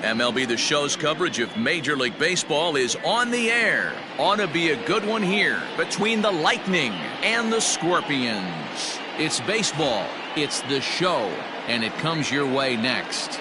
MLB The Show's coverage of Major League Baseball is on the air. Ought to be a good one here between the Lightning and the Scorpions. It's baseball, it's The Show, and it comes your way next.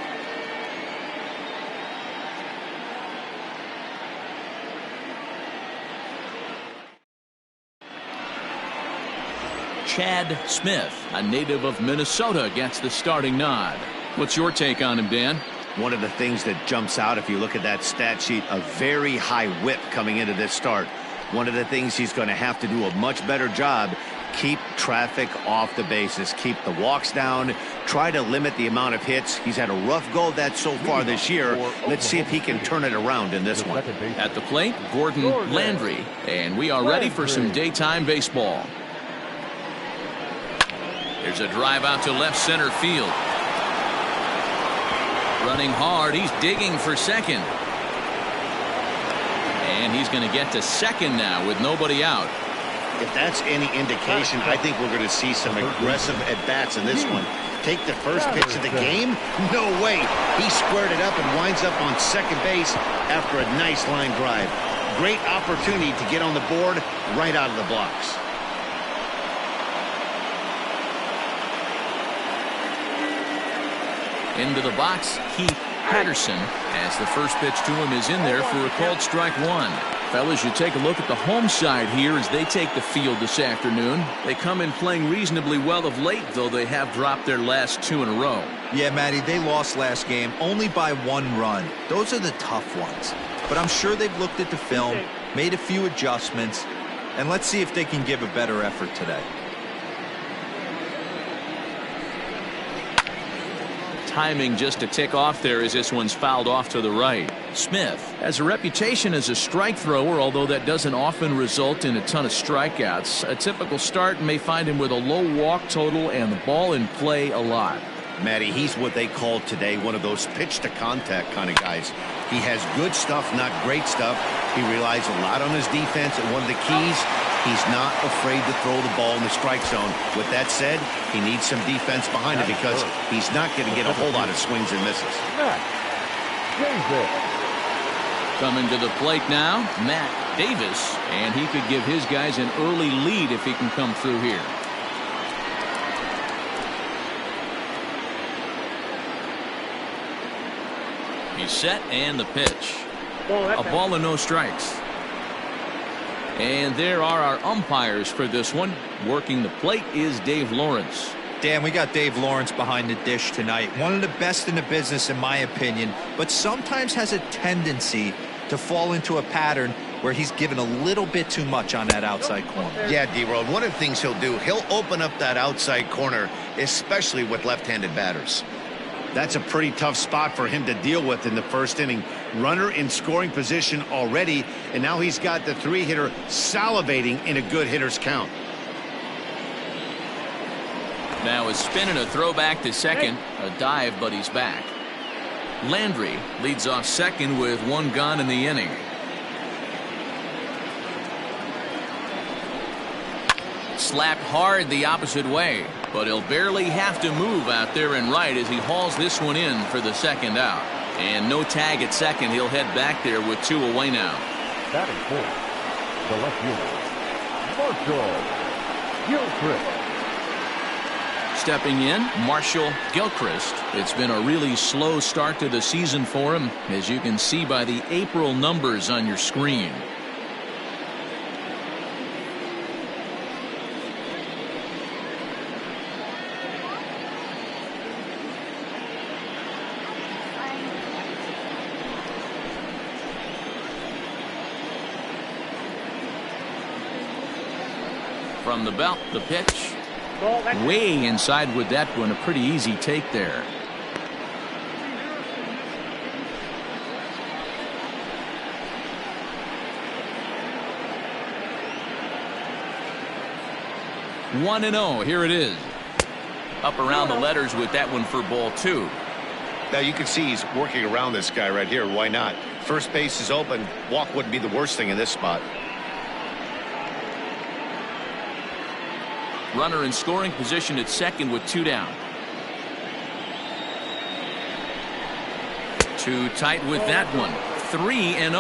Chad Smith, a native of Minnesota, gets the starting nod. What's your take on him, Dan? One of the things that jumps out if you look at that stat sheet, a very high whip coming into this start. One of the things he's going to have to do a much better job, keep traffic off the bases, keep the walks down, try to limit the amount of hits. He's had a rough go of that so far this year. Let's see if he can turn it around in this one. At the plate, Gordon Landry, and we are ready for some daytime baseball. There's a drive out to left center field. Running hard, he's digging for second. And he's going to get to second now with nobody out. If that's any indication, I think we're going to see some aggressive at-bats in this one. Take the first pitch of the game? No way. He squared it up and winds up on second base after a nice line drive. Great opportunity to get on the board right out of the blocks. Into the box, Patterson, as the first pitch to him is in there for a called strike one. Fellas, you take a look at the home side here as they take the field this afternoon. They come in playing reasonably well of late, though they have dropped their last two in a row. Yeah, Matty, they lost last game only by 1 run. Those are the tough ones. But I'm sure they've looked at the film, made a few adjustments, and let's see if they can give a better effort today. Timing just a tick off there as this one's fouled off to the right. Smith has a reputation as a strike thrower, although that doesn't often result in a ton of strikeouts. A typical start may find him with a low walk total and the ball in play a lot. Matty, he's what they call today one of those pitch to contact kind of guys. He has good stuff, not great stuff. He relies a lot on his defense, and one of the keys, he's not afraid to throw the ball in the strike zone. With that said, he needs some defense behind him because he's not going to get a whole lot of swings and misses. Coming to the plate now, Matt Davis, and he could give his guys an early lead if he can come through here. He's set and the pitch. A ball and no strikes. And there are our umpires for this one. Working the plate is Dave Lawrence. Dan, we got Dave Lawrence behind the dish tonight. One of the best in the business, in my opinion, but sometimes has a tendency to fall into a pattern where he's given a little bit too much on that outside corner. Yeah, D-Road, one of the things he'll do, he'll open up that outside corner, especially with left-handed batters. That's a pretty tough spot for him to deal with in the first inning. Runner in scoring position already, and now he's got the 3-hitter salivating in a good hitter's count. Now a spin and a throw back to second. A dive, but he's back. Landry leads off second with 1 gone in the inning. Slapped hard the opposite way, but he'll barely have to move out there in right as he hauls this one in for the second out. And no tag at second. He'll head back there with 2 away now. Batting fourth, the left fielder, Gilchrist. Stepping in, Marshall Gilchrist. It's been a really slow start to the season for him, as you can see by the April numbers on your screen. From the belt, the pitch. Way inside with that one. A pretty easy take there. One and 0. Here it is. Up around the letters with that one for ball 2. Now you can see he's working around this guy right here. Why not? First base is open. Walk wouldn't be the worst thing in this spot. Runner in scoring position at second with 2 down. Too tight with that one. 3-0.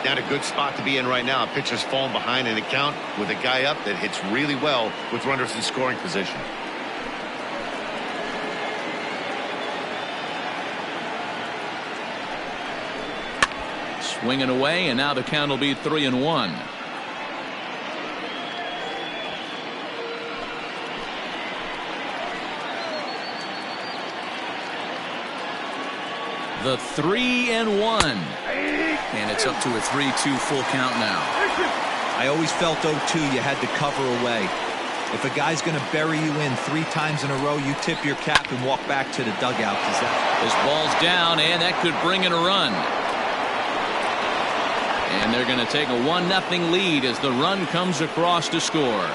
Not a good spot to be in right now. Pitcher's falling behind in the count with a guy up that hits really well with runners in scoring position. Swinging away, and now the count will be 3-1. The 3-1. And it's up to a 3-2 full count now. I always felt 0-2 you had to cover away. If a guy's going to bury you in 3 times in a row, you tip your cap and walk back to the dugout. This ball's down, and that could bring in a run. And they're going to take a 1-0 lead as the run comes across to score.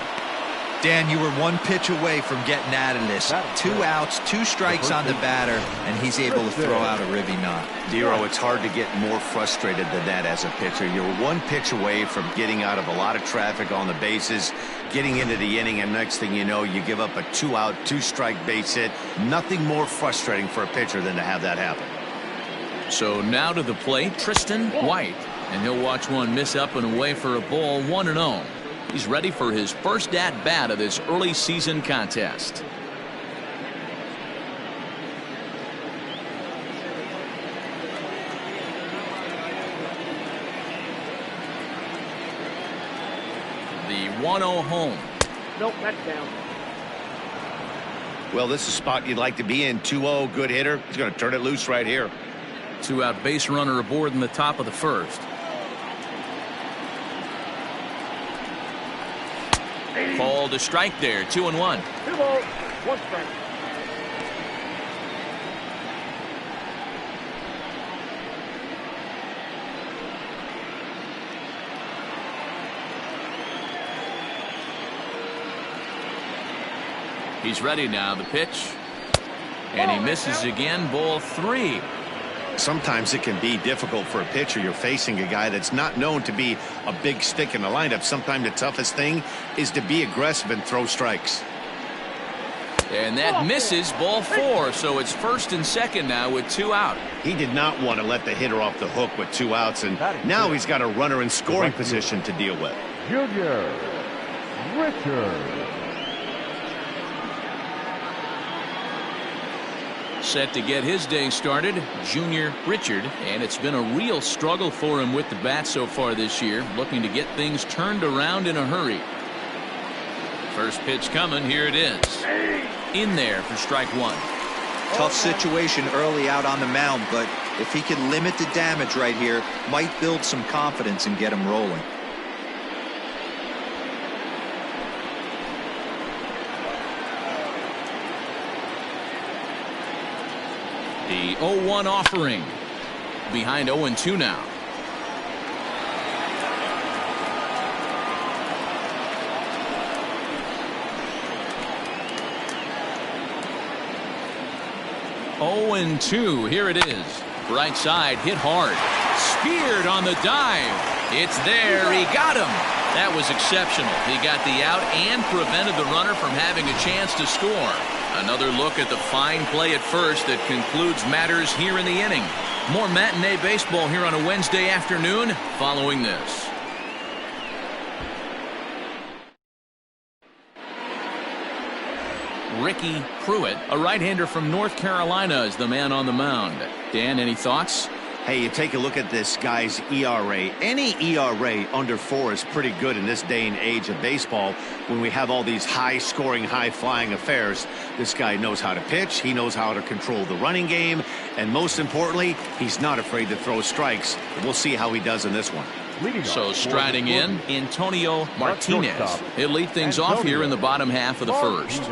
Dan, you were 1 pitch away from getting out of this. 2 outs, 2 strikes on the batter, and he's able to throw out a ribby knot. Dero, it's hard to get more frustrated than that as a pitcher. You're 1 pitch away from getting out of a lot of traffic on the bases, getting into the inning, and next thing you know, you give up a 2-out, 2-strike base hit. Nothing more frustrating for a pitcher than to have that happen. So now to the plate, Tristan White. And he'll watch one miss up and away for a ball. 1-0. He's ready for his first at-bat of this early season contest. The 1-0 home. Nope, that's down. Well, this is a spot you'd like to be in. 2-0, good hitter. He's going to turn it loose right here. 2-out base runner aboard in the top of the first. Called a strike there. 2-1. 2 balls, 1 strike. He's ready now. The pitch. And he misses again. Ball 3. Sometimes it can be difficult for a pitcher. You're facing a guy that's not known to be a big stick in the lineup. Sometimes the toughest thing is to be aggressive and throw strikes. And that misses. Ball 4. So it's first and second now with 2 out. He did not want to let the hitter off the hook with 2 outs, and now he's got a runner in scoring position to deal with. Junior Richard. Set to get his day started, Junior Richard, and it's been a real struggle for him with the bat so far this year, looking to get things turned around in a hurry. First pitch coming, here it is. In there for strike 1. Tough situation early out on the mound, but if he can limit the damage right here, might build some confidence and get him rolling. The 0-1 offering. Behind 0-2 now. Oh and 2. Here it is. Right side hit hard. Speared on the dive. It's there. He got him. That was exceptional. He got the out and prevented the runner from having a chance to score. Another look at the fine play at first that concludes matters here in the inning. More matinee baseball here on a Wednesday afternoon following this. Ricky Pruitt, a right-hander from North Carolina, is the man on the mound. Dan, any thoughts? Hey, you take a look at this guy's ERA. Any ERA under 4 is pretty good in this day and age of baseball when we have all these high-scoring, high-flying affairs. This guy knows how to pitch. He knows how to control the running game. And most importantly, he's not afraid to throw strikes. We'll see how he does in this one. So striding in, Antonio Martinez. He'll lead things off here in the bottom half of the first.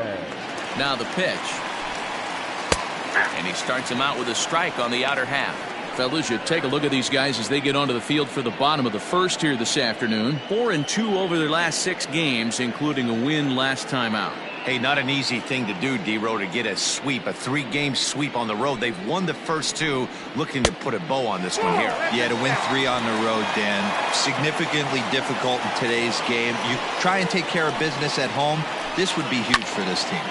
Now the pitch. And he starts him out with a strike on the outer half. Fellas, you take a look at these guys as they get onto the field for the bottom of the first here this afternoon. 4-2 over their last 6 games, including a win last time out. Hey, not an easy thing to do, D-Row, to get a sweep, a 3-game sweep on the road. They've won the first 2, looking to put a bow on this one here. Yeah, to win 3 on the road, Dan, significantly difficult in today's game. You try and take care of business at home. This would be huge for this team.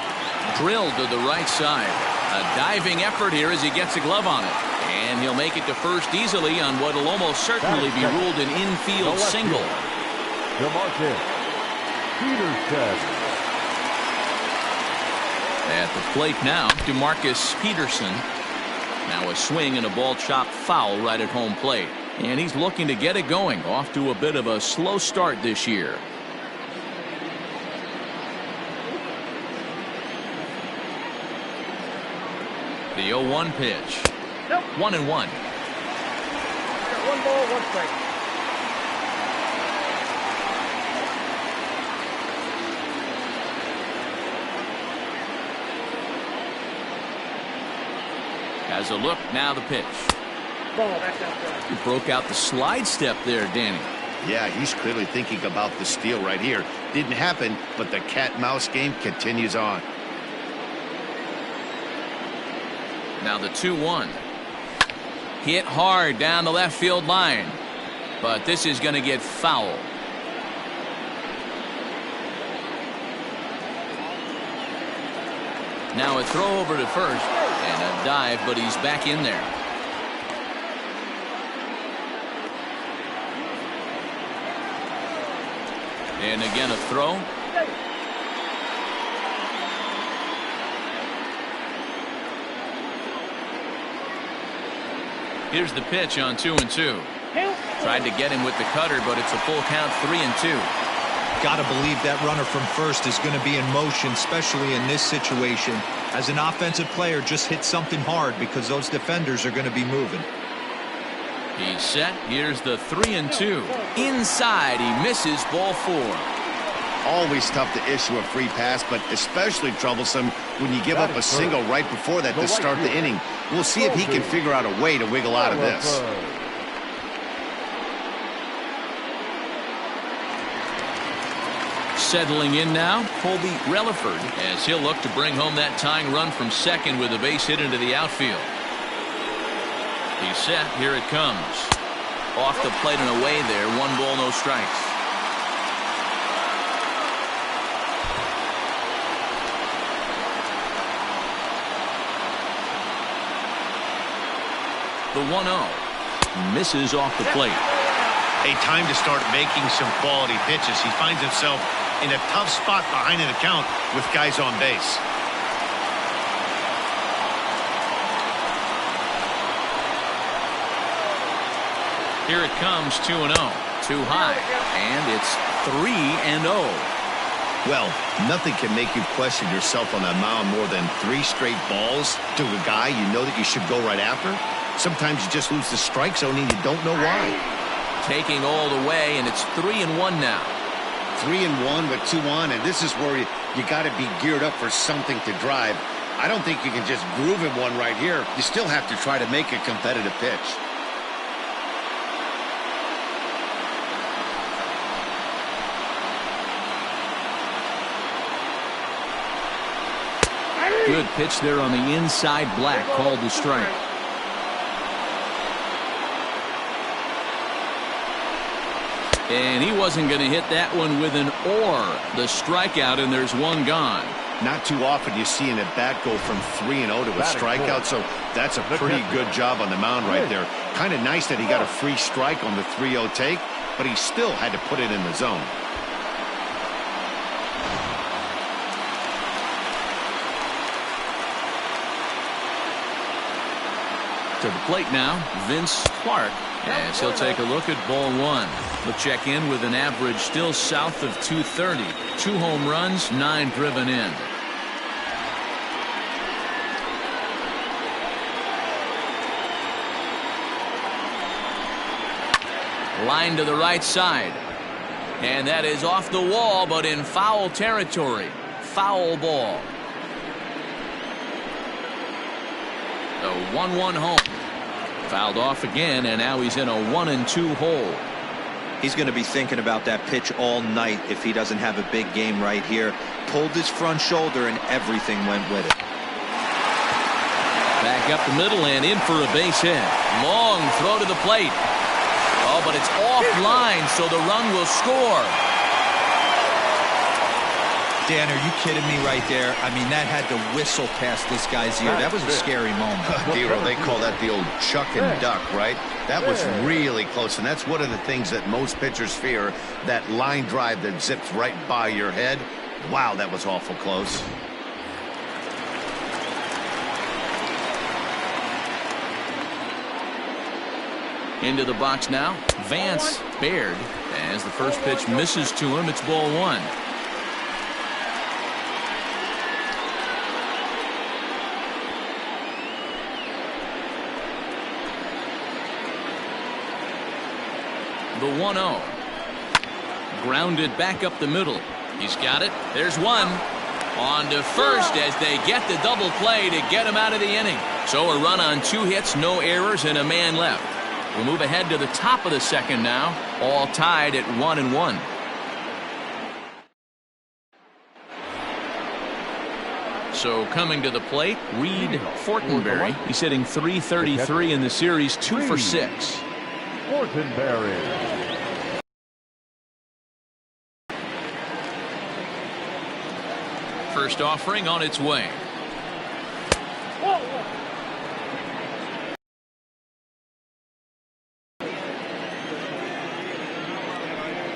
Drilled to the right side. A diving effort here as he gets a glove on it. And he'll make it to first easily on what will almost certainly be ruled an infield single. Peterson. At the plate now, DeMarcus Peterson. Now a swing and a ball chopped foul right at home plate. And he's looking to get it going, off to a bit of a slow start this year. The 0-1 pitch. 1-1. One ball, one strike. Has a look, now the pitch. Ball, that's outside. He broke out the slide step there, Danny. Yeah, he's clearly thinking about the steal right here. Didn't happen, but the cat-mouse game continues on. Now the 2-1. Hit hard down the left field line. But this is going to get foul. Now a throw over to first. And a dive, but he's back in there. And again a throw. Here's the pitch on 2-2. Tried to get him with the cutter, but it's a full count, 3-2. Gotta believe that runner from first is going to be in motion, especially in this situation. As an offensive player, just hit something hard because those defenders are going to be moving. He's set. Here's the 3-2. Inside, he misses, ball 4. Always tough to issue a free pass, but especially troublesome when you give up a single right before that to start the inning. We'll see if he can figure out a way to wiggle out of this. Settling in now, Colby Relaford, as he'll look to bring home that tying run from second with a base hit into the outfield. He's set. Here it comes. Off the plate and away there. 1 ball, no strikes. The 1-0 misses off the plate. A time to start making some quality pitches. He finds himself in a tough spot behind an account with guys on base. Here it comes, 2-0. Too high, and it's 3-0. Well, nothing can make you question yourself on that mound more than 3 straight balls to a guy you know that you should go right after. Sometimes you just lose the strike zone and you don't know why. Taking all the way, and it's 3-1 now. 3-1 with 2 on, and this is where you got to be geared up for something to drive. I don't think you can just groove him one right here. You still have to try to make a competitive pitch. Good pitch there on the inside. Black called the strike. And he wasn't going to hit that one with an or. The strikeout, and there's 1 gone. Not too often you see an at-bat go from 3-0 to a strikeout, so that's a pretty good job on the mound right there. Kind of nice that he got a free strike on the 3-0 take, but he still had to put it in the zone. To the plate now, Vince Clark, as he'll take a look at ball 1. He'll check in with an average still south of 230. 2 home runs, 9 driven in. Line to the right side. And that is off the wall, but in foul territory. Foul ball. The 1-1 home. Fouled off again, and now he's in a 1-2 hole. He's going to be thinking about that pitch all night if he doesn't have a big game right here. Pulled his front shoulder, and everything went with it. Back up the middle and in for a base hit. Long throw to the plate. Oh, but it's offline, so the run will score. Dan, are you kidding me right there? I mean, that had to whistle past this guy's ear. That was a scary moment. Dero, they call that the old chuck and duck, right? That was really close, and that's one of the things that most pitchers fear, that line drive that zips right by your head. Wow, that was awful close. Into the box now, Vance Baird. As the first pitch misses to him, it's ball one. The 1-0. Grounded back up the middle. He's got it. There's one. On to first as they get the double play to get him out of the inning. So a run on 2 hits, no errors, and a man left. We'll move ahead to the top of the second now. All tied at 1-1. So coming to the plate, Reed Fortenberry. He's hitting .333 in the series, 2 for 6. Fortenberry. First offering on its way.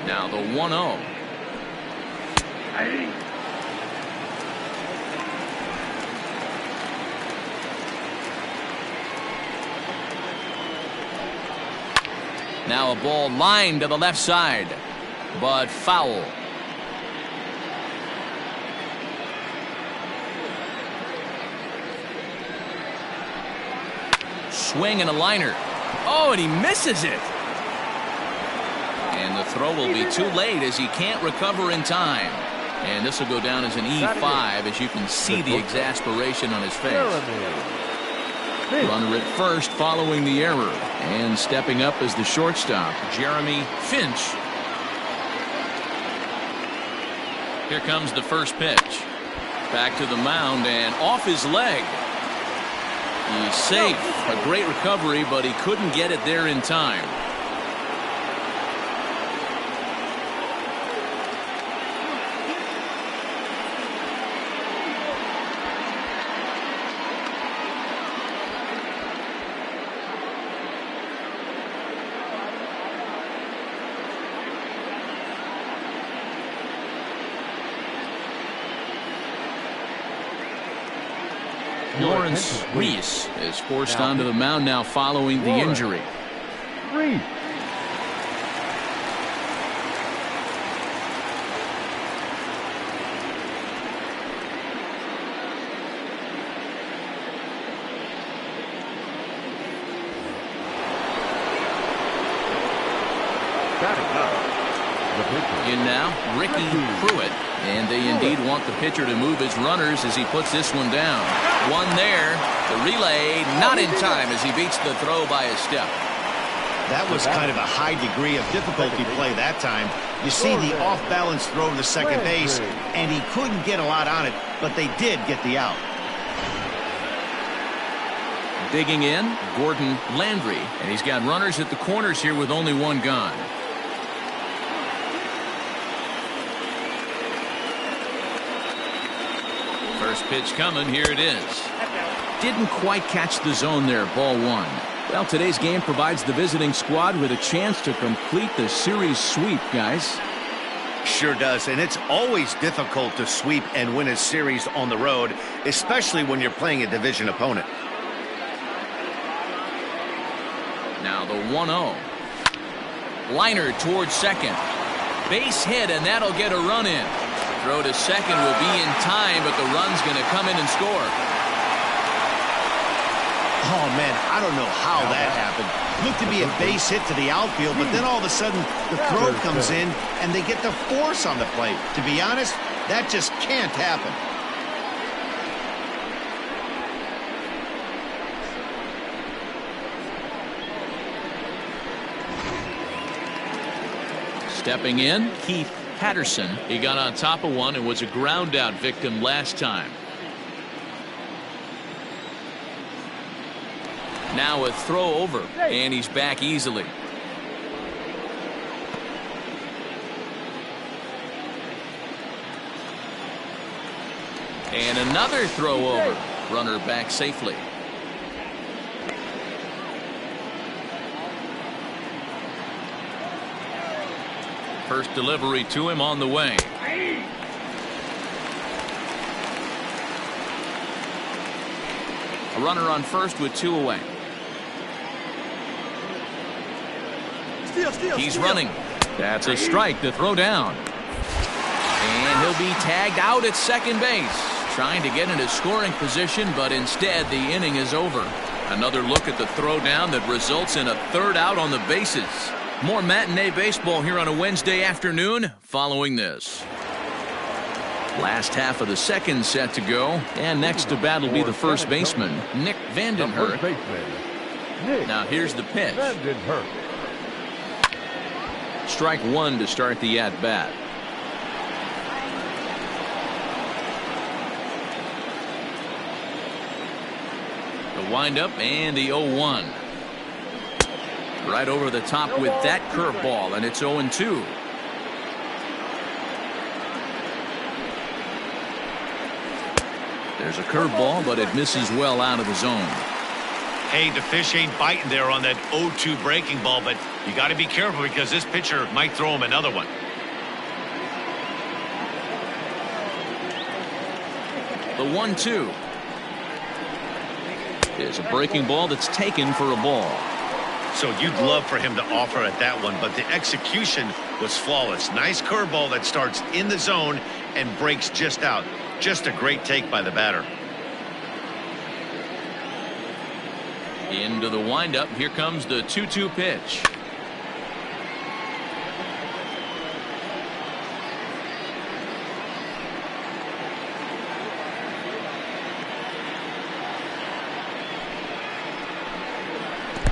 Now the 1-0. Now a ball lined to the left side, but foul. Swing and a liner. Oh, and he misses it. And the throw will be too late as he can't recover in time. And this will go down as an E5 as you can see the exasperation on his face. Runner at first following the error. And stepping up as the shortstop, Jeremy Finch. Here comes the first pitch. Back to the mound and off his leg. He's safe. A great recovery, but he couldn't get it there in time. Lawrence Reese is forced onto the mound now following the injury. Reese. In now, Ricky Pruitt. And they indeed want the pitcher to move his runners as he puts this one down. One there. The relay not in time as he beats the throw by a step. That was kind of a high degree of difficulty play that time. You see the off-balance throw to second base, and he couldn't get a lot on it, but they did get the out. Digging in, Gordon Landry. And he's got runners at the corners here with only one gone. First pitch coming. Here it is. Didn't quite catch the zone there. Ball one. Well, today's game provides the visiting squad with a chance to complete the series sweep, guys. Sure does, and it's always difficult to sweep and win a series on the road, especially when you're playing a division opponent. Now the 1-0. Liner towards second. Base hit, and that'll get a run in. Throw to second will be in time, but the run's going to come in and score. Oh, man, I don't know how that happened. Looked to be a base hit to the outfield, but then all of a sudden the throw comes in, and they get the force on the plate. To be honest, that just can't happen. Stepping in, Keith Patterson. He got on top of one and was a ground out victim last time. Now a throw over, and he's back easily. And another throw over. Runner back safely. First delivery to him on the way. A runner on first with 2 away. He's running. That's a strike to throw down. And he'll be tagged out at second base. Trying to get into scoring position, but instead the inning is over. Another look at the throw down that results in a third out on the bases. More matinee baseball here on a Wednesday afternoon following this. Last half of the second set to go, and next to bat will be the first baseman, Nick Vandenhurst. Now here's the pitch. Strike one to start the at-bat. The windup and the 0-1. Right over the top with that curveball, and it's 0-2. There's a curveball, but it misses well out of the zone. Hey, the fish ain't biting there on that 0-2 breaking ball, but you got to be careful because this pitcher might throw him another one. The 1-2 is a breaking ball that's taken for a ball. So you'd love for him to offer at that one, but the execution was flawless. Nice curveball that starts in the zone and breaks just out. Just a great take by the batter. Into the windup. Here comes the 2-2 pitch.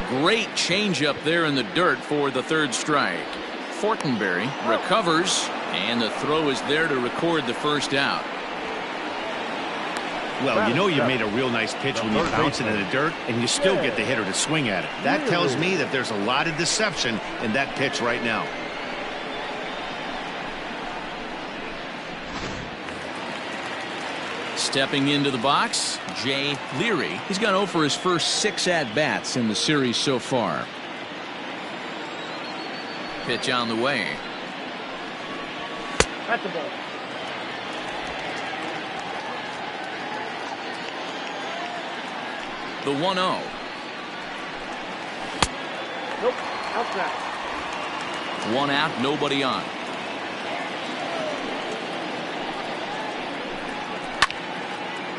Great changeup there in the dirt for the third strike. Fortenberry recovers, and the throw is there to record the first out. Well, you know you made a real nice pitch when you bounce it in the dirt and you still get the hitter to swing at it. That tells me that there's a lot of deception in that pitch right now. Stepping into the box, Jay Leary. He's gone 0 for his first 6 at-bats in the series so far. Pitch on the way. That's the ball. The 1-0. Nope. Outside. 1 out, nobody on.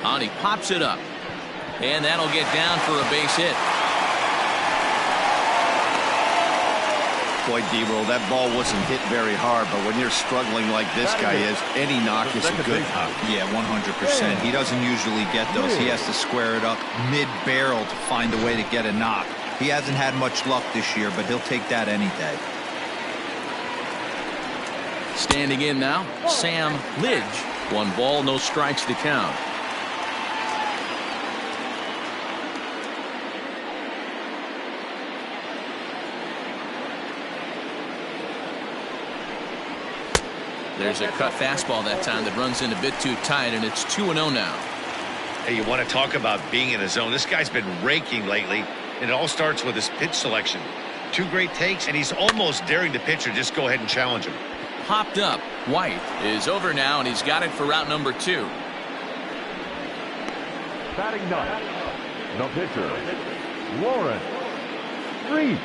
On, he pops it up. And that'll get down for a base hit. Boy, D-Roll, that ball wasn't hit very hard, but when you're struggling like this guy is, any knock is a good knock. Yeah, 100%. He doesn't usually get those. He has to square it up mid-barrel to find a way to get a knock. He hasn't had much luck this year, but he'll take that any day. Standing in now, Sam Lidge. 1 ball, no strikes to count. There's a cut fastball that time that runs in a bit too tight, and it's 2-0 now. Hey, you want to talk about being in the zone? This guy's been raking lately, and it all starts with his pitch selection. 2 great takes, and he's almost daring the pitcher just go ahead and challenge him. Popped up. White is over now, and he's got it for out number 2. Batting ninth, the pitcher, Lawrence Reese.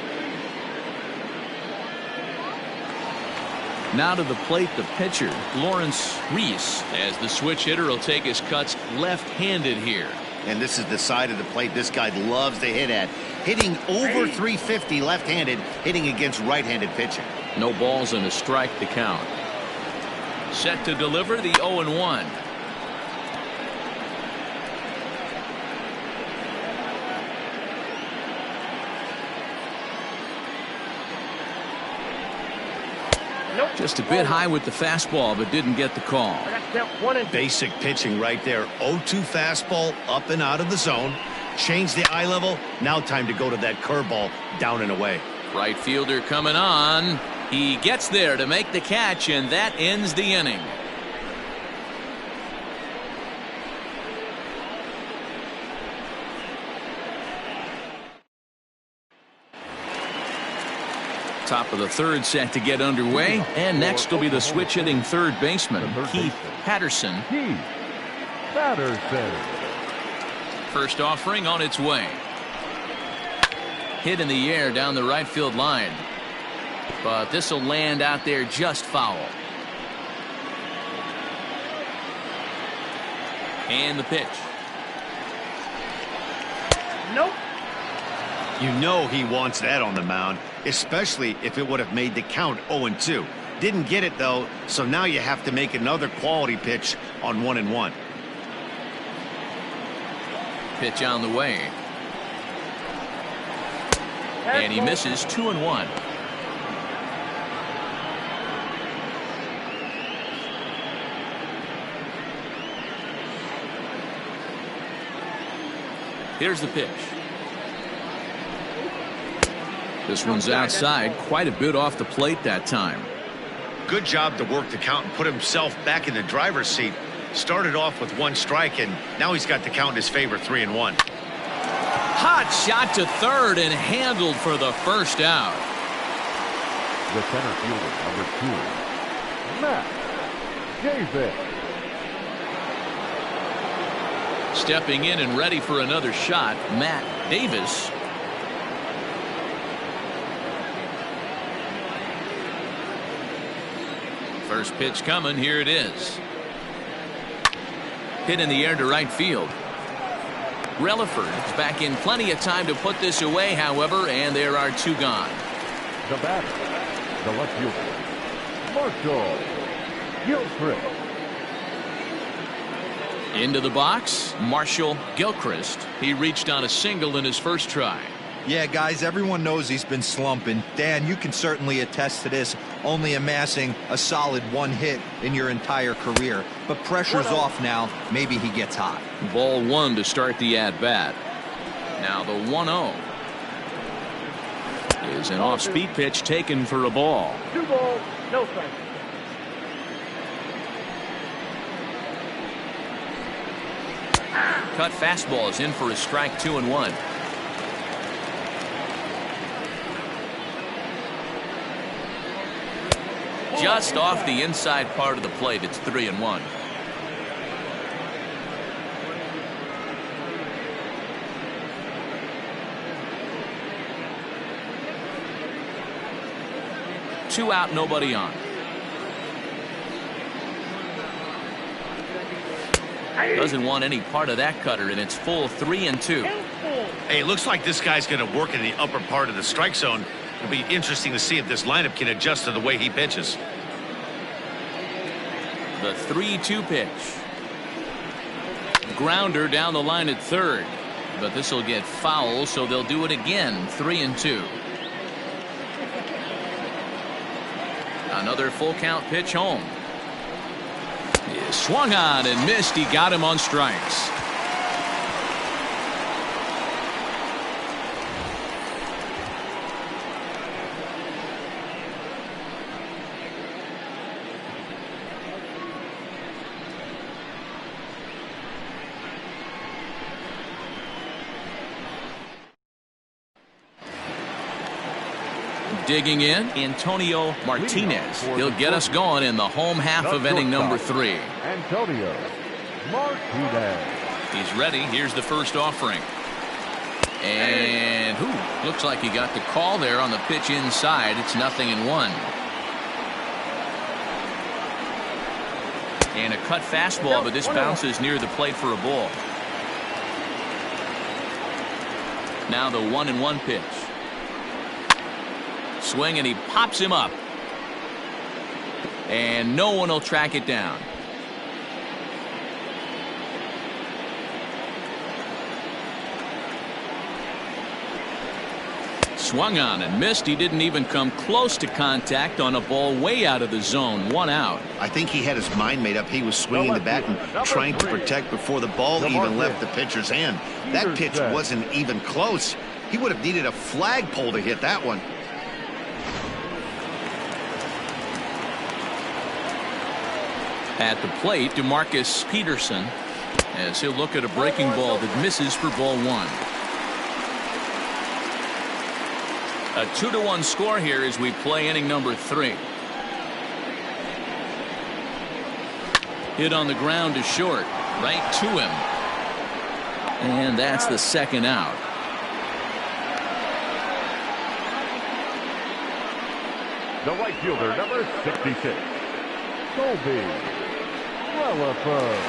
Now to the plate, the pitcher, Lawrence Reese, as the switch hitter will take his cuts left-handed here. And this is the side of the plate this guy loves to hit at. Hitting over 350 left-handed, hitting against right-handed pitching. No balls and a strike to count. Set to deliver the 0-1. Just a bit high with the fastball, but didn't get the call. Basic pitching right there. 0-2 fastball up and out of the zone. Change the eye level. Now time to go to that curveball down and away. Right fielder coming on. He gets there to make the catch, and that ends the inning. Top of the third set to get underway, and next will be the switch-hitting third baseman, Keith Patterson. Keith Patterson. First offering on its way. Hit in the air down the right field line, but this will land out there just foul. And the pitch. Nope. You know he wants that on the mound, especially if it would have made the count 0-2. Didn't get it, though, so now you have to make another quality pitch on 1-1. Pitch on the way. And he misses 2-1. Here's the pitch. This one's outside, quite a bit off the plate that time. Good job to work the count and put himself back in the driver's seat. Started off with 1 strike, and now he's got the count in his favor, 3-1. Hot shot to third and handled for the first out. The center fielder, number 2, Matt Davis. Stepping in and ready for another shot, Matt Davis. First pitch coming. Here it is. Hit in the air to right field. Relaford is back in plenty of time to put this away, however, and there are 2 gone. The batter, the left fielder, Marshall Gilchrist. Into the box, Marshall Gilchrist. He reached on a single in his first try. Yeah, guys, everyone knows he's been slumping. Dan, you can certainly attest to this, only amassing a solid 1 hit in your entire career. But pressure's off now. Maybe he gets hot. Ball 1 to start the at-bat. Now the 1-0 is an off-speed pitch taken for a ball. 2 balls, no strikes. Cut fastball is in for a strike, 2-1. Just off the inside part of the plate. It's 3-1. Two out, nobody on. Doesn't want any part of that cutter, and it's full 3-2. Hey, it looks like this guy's going to work in the upper part of the strike zone. It'll be interesting to see if this lineup can adjust to the way he pitches. The 3-2 pitch. Grounder down the line at third, but this will get foul, so they'll do it again. 3-2. Another full count pitch home. He swung on and missed. He got him on strikes. Digging in, Antonio Martinez. He'll get us going in the home half of inning number 3. Antonio Martinez. He's ready. Here's the first offering. And looks like he got the call there on the pitch inside. It's 0-1. And a cut fastball, but this bounces near the plate for a ball. Now the 1-1 pitch. Swing, and he pops him up. And no one will track it down. Swung on and missed. He didn't even come close to contact on a ball way out of the zone. 1 out. I think he had his mind made up. He was swinging the bat and trying to protect before the ball even left the pitcher's hand. That pitch wasn't even close. He would have needed a flagpole to hit that one. At the plate, DeMarcus Peterson, as he'll look at a breaking ball that misses for ball 1. A 2-1 score here as we play inning number 3. Hit on the ground to short, right to him. And that's the second out. The right fielder, number 66, Colby Relaford.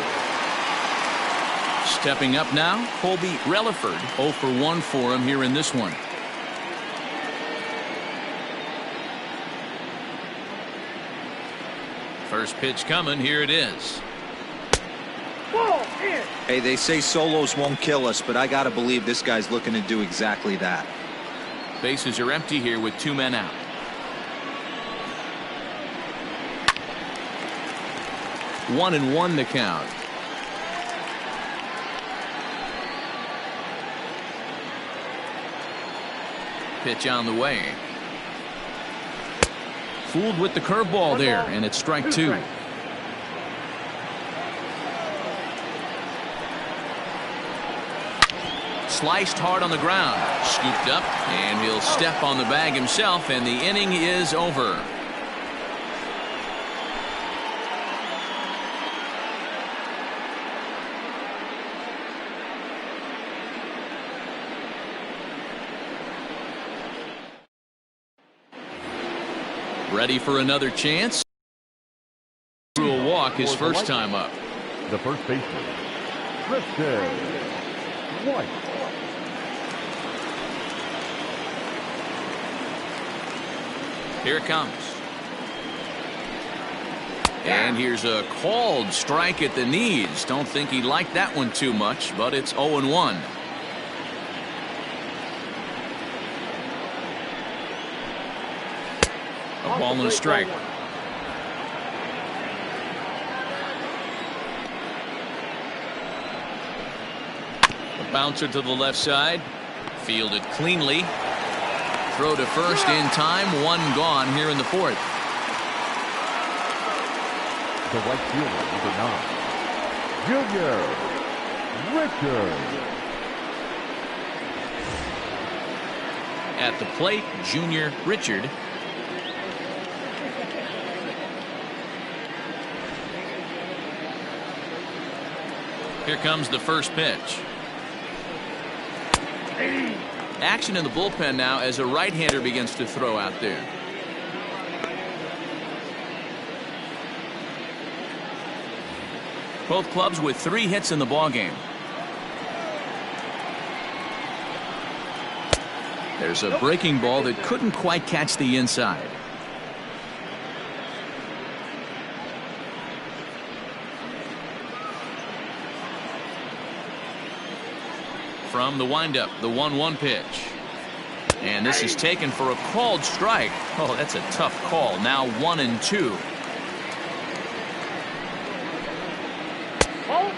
Stepping up now, Colby Relaford. 0 for 1 for him here in this one. First pitch coming. Here it is. Ball in. Hey, they say solos won't kill us, but I got to believe this guy's looking to do exactly that. Bases are empty here with 2 men out. One and one the count. Pitch on the way. Fooled with the curveball there, and it's strike 2. Sliced hard on the ground. Scooped up, and he'll step on the bag himself, and the inning is over. Ready for another chance? Threw a walk his first time up. The first baseman, Christian White. Here it comes. And here's a called strike at the knees. Don't think he liked that one too much, but it's 0-1. A ball and a strike. A bouncer to the left side. Fielded cleanly. Throw to first in time. 1 gone here in the 4th. The right fielder, number 9, Junior Richard. At the plate, Junior Richard. Here comes the first pitch. Action in the bullpen now as a right-hander begins to throw out there. Both clubs with 3 hits in the ballgame. There's a breaking ball that couldn't quite catch the inside. From the windup, the 1-1 pitch. And this is taken for a called strike. Oh, that's a tough call. Now 1-2.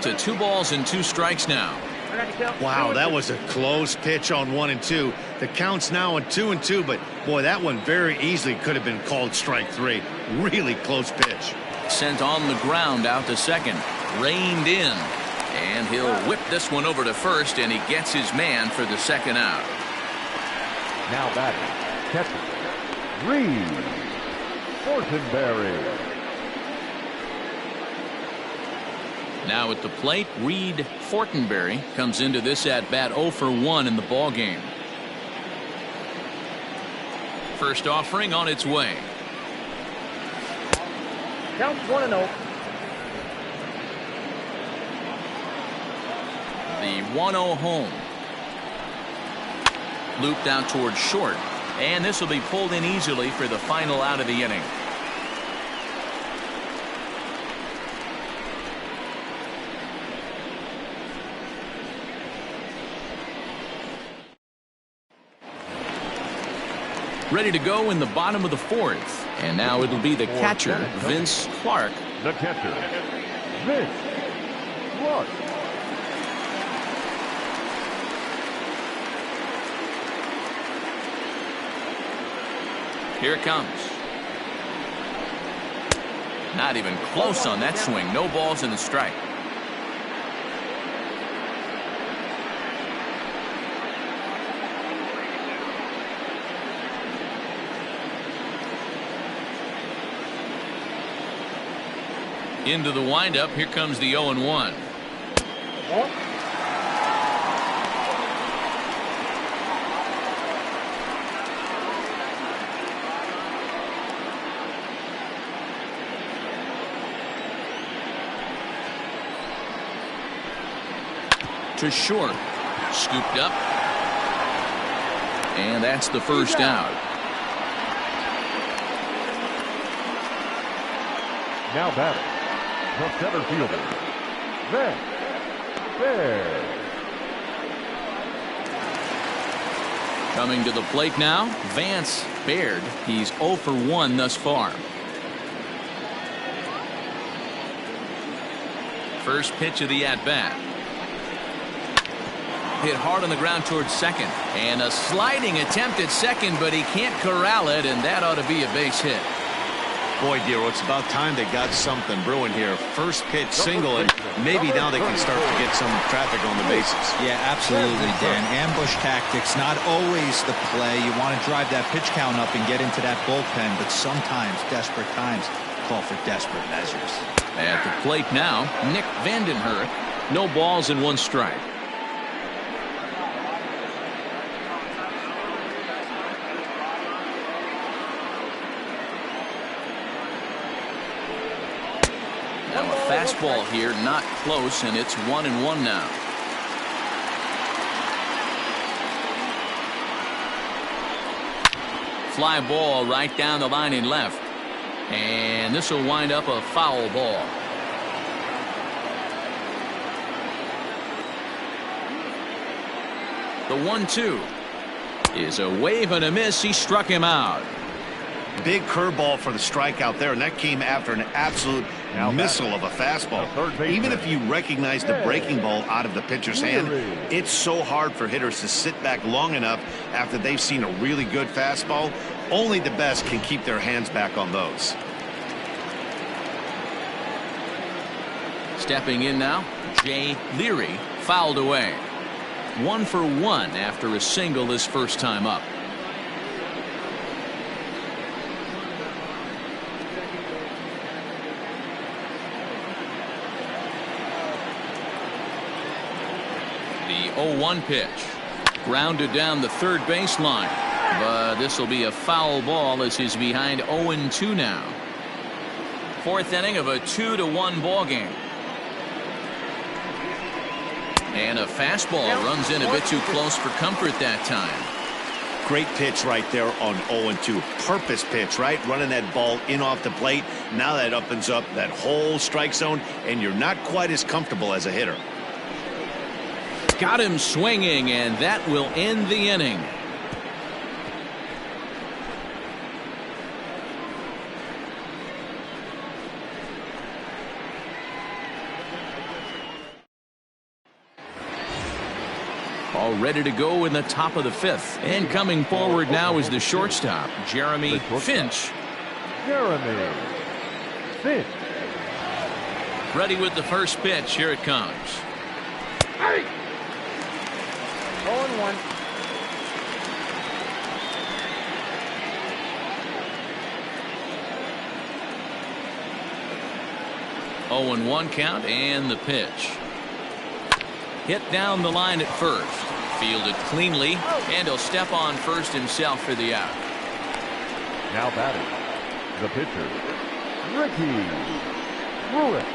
To 2 balls and 2 strikes now. Wow, that was a close pitch on 1-2. The count's now on 2-2, but boy, that one very easily could have been called strike 3. Really close pitch. Sent on the ground out to second. Reined in. And he'll whip this one over to first, and he gets his man for the second out. Now batting, catcher, Reed Fortenberry. Now at the plate, Reed Fortenberry comes into this at bat 0 for 1 in the ball game. First offering on its way. Counts 1-0. The 1-0 home. Looped out towards short, and this will be pulled in easily for the final out of the inning. Ready to go in the bottom of the 4th, and now it'll be the catcher, Vince Clark. The catcher, Vince Clark. Here it comes. Not even close on that swing. No balls in the strike. Into the windup. Here comes the 0-1. To short. Scooped up. And that's the first out. Now batting, the center fielder, Baird. Coming to the plate now, Vance Baird. He's 0 for 1 thus far. First pitch of the at-bat. Hit hard on the ground towards second. And a sliding attempt at second, but he can't corral it, and that ought to be a base hit. Boy, Dero, it's about time they got something brewing here. First pitch single, and maybe now they can start to get some traffic on the bases. Yeah, absolutely, Dan. Ambush tactics, not always the play. You want to drive that pitch count up and get into that bullpen, but sometimes desperate times call for desperate measures. At the plate now, Nick Vandenhurst. No balls and 1 strike. Fastball here, not close, and it's 1-1 now. Fly ball right down the line in left. And this will wind up a foul ball. The 1-2 is a wave and a miss. He struck him out. Big curveball for the strikeout there, and that came after an absolute missile of a fastball. Even if you recognize the breaking ball out of the pitcher's hand, it's so hard for hitters to sit back long enough after they've seen a really good fastball. Only the best can keep their hands back on those. Stepping in now, Jay Leary fouled away. 1 for 1 after a single his first time up. The 0-1 pitch. Grounded down the third baseline. But this will be a foul ball as he's behind 0-2 now. Fourth inning of a 2-1 ball game. And a fastball runs in a bit too close for comfort that time. Great pitch right there on 0-2. Purpose pitch, right? Running that ball in off the plate. Now that opens up that whole strike zone, and you're not quite as comfortable as a hitter. Got him swinging, and that will end the inning. All ready to go in the top of the 5th. And coming forward now is the shortstop, Jeremy Finch. Jeremy Finch. Ready with the first pitch. Here it comes. 0-1. Oh, 0-1 count, and the pitch. Hit down the line at first. Fielded cleanly, and he'll step on first himself for the out. Now batting, the pitcher, Ricky Pruitt.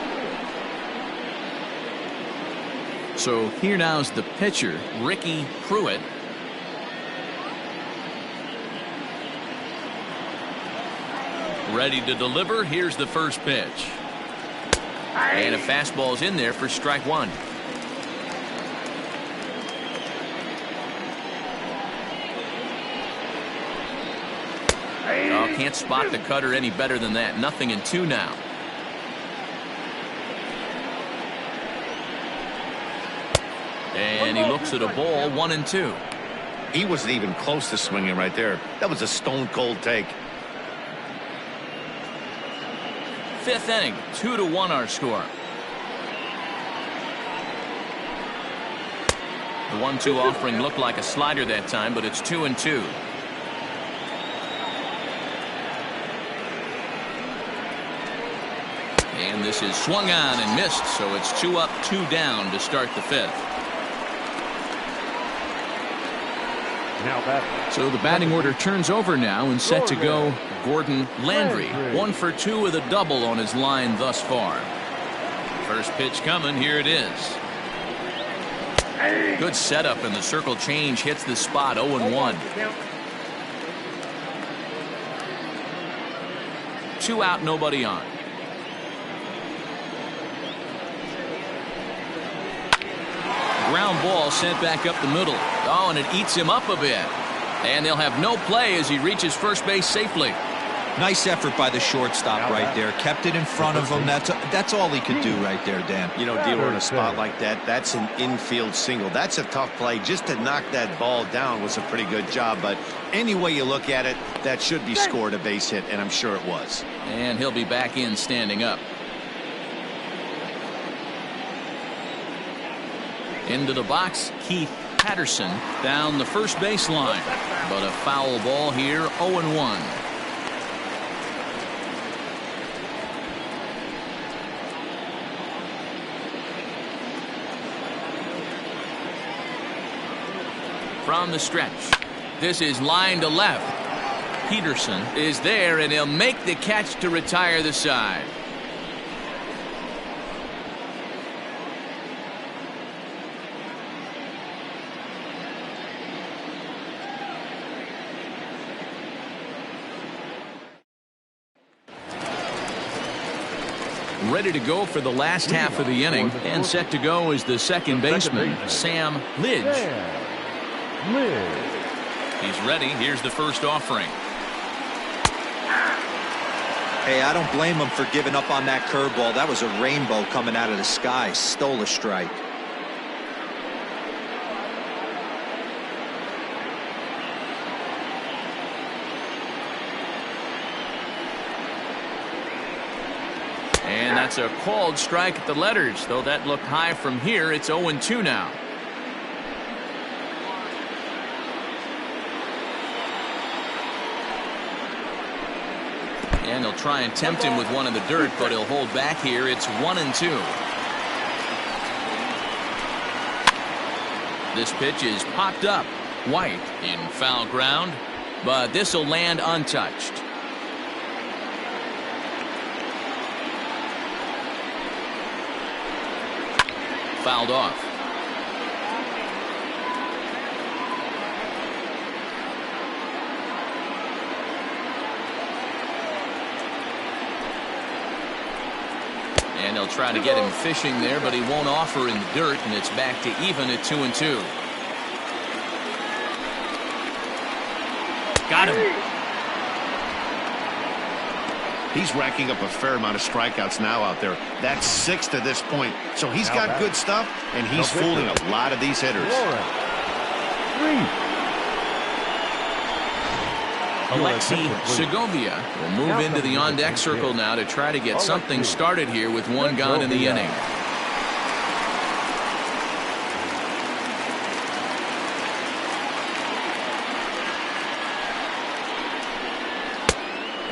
So here now's the pitcher, Ricky Pruitt. Ready to deliver. Here's the first pitch. And a fastball's in there for strike 1. Oh, can't spot the cutter any better than that. 0-2 now. And he looks at a ball. 1-2. He wasn't even close to swinging right there. That was a stone cold take. 5th inning, 2-1 our score. The 1-2 offering looked like a slider that time, but it's 2-2. And this is swung on and missed, so it's 2 up, 2 down to start the 5th. Now batting. So the batting order turns over now, and set to go Gordon Landry. 1 for 2 with a double on his line thus far. First pitch coming. Here it is. Good setup, and the circle change hits the spot. 0-1. 2 out, nobody on. Ground ball sent back up the middle. Oh, and it eats him up a bit. And they'll have no play as he reaches first base safely. Nice effort by the shortstop right there. Kept it in front of him. That's all he could do right there, Dan. You know, dealing in a spot like that, that's an infield single. That's a tough play. Just to knock that ball down was a pretty good job. But any way you look at it, that should be scored a base hit, and I'm sure it was. And he'll be back in standing up. Into the box, Keith Patterson down the first base line. But a foul ball here, 0-1. From the stretch, this is line to left. Peterson is there, and he'll make the catch to retire the side. Ready to go for the last half of the inning, and set to go is the second baseman, Sam Lidge. He's ready. Here's the first offering. Hey, I don't blame him for giving up on that curveball. That was a rainbow coming out of the sky. Stole a strike. And that's a called strike at the letters, though that looked high from here. It's 0-2 now. And he'll try and tempt him with one in the dirt, but he'll hold back here. It's 1-2. This pitch is popped up. White in foul ground, but this will land untouched. Fouled off. And they'll try to get him fishing there, but he won't offer in the dirt, and it's back to even at 2-2. Got him. He's racking up a fair amount of strikeouts now out there. That's 6 to this point. So he's got good stuff, and he's fooling a lot of these hitters. Alexi Segovia will move into the on-deck circle now to try to get something started here with one gone in the inning.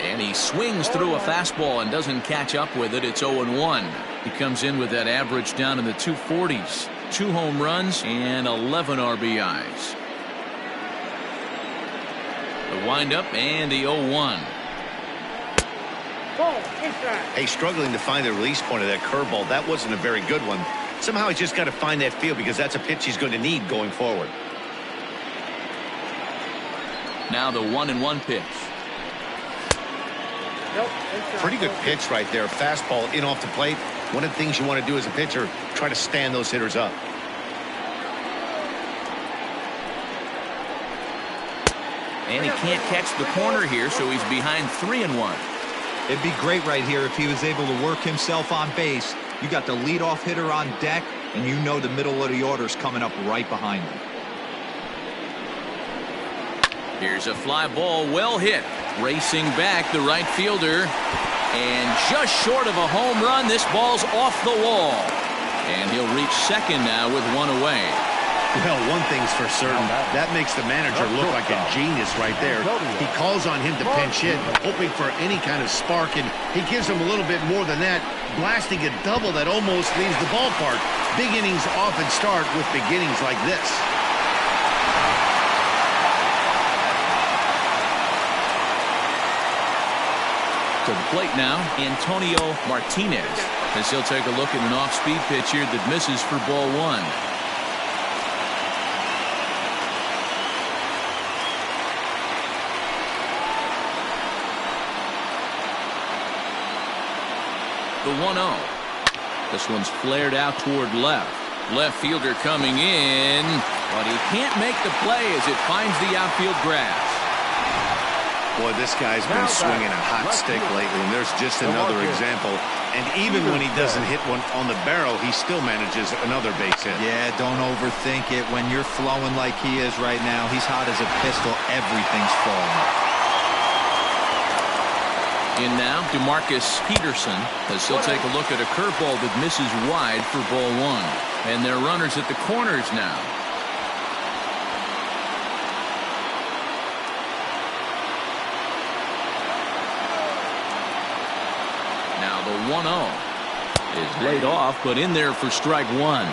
And he swings through a fastball and doesn't catch up with it. It's 0-1. He comes in with that average down in the 240s. 2 home runs and 11 RBIs. The windup and the 0-1. Hey, struggling to find the release point of that curveball. That wasn't a very good one. Somehow he's just got to find that feel, because that's a pitch he's going to need going forward. Now the 1-1 pitch. Pretty good pitch right there. Fastball in off the plate. One of the things you want to do as a pitcher, try to stand those hitters up. And he can't catch the corner here, so he's behind 3-1. It'd be great right here if he was able to work himself on base. You got the leadoff hitter on deck, and you know the middle of the order's coming up right behind him. Here's a fly ball, well hit. Racing back, the right fielder. And just short of a home run, this ball's off the wall. And he'll reach second now with one away. Well, one thing's for certain, that makes the manager look like a genius right there. He calls on him to pinch hit, hoping for any kind of spark, and he gives him a little bit more than that, blasting a double that almost leaves the ballpark. Big innings often start with beginnings like this. To the plate now, Antonio Martinez, as he'll take a look at an off-speed pitch here that misses for ball one. The 1-0. This one's flared out toward left. Left fielder coming in, but he can't make the play as it finds the outfield grass. Boy, this guy's been swinging a hot stick lately, and there's just another example. And even when he doesn't hit one on the barrel, he still manages another base hit. Yeah, don't overthink it. When you're flowing like he is right now, he's hot as a pistol. Everything's falling. In now, DeMarcus Patterson, as he'll take a look at a curveball that misses wide for ball one. And they're runners at the corners now. Now the 1-0 is laid off, but in there for strike one.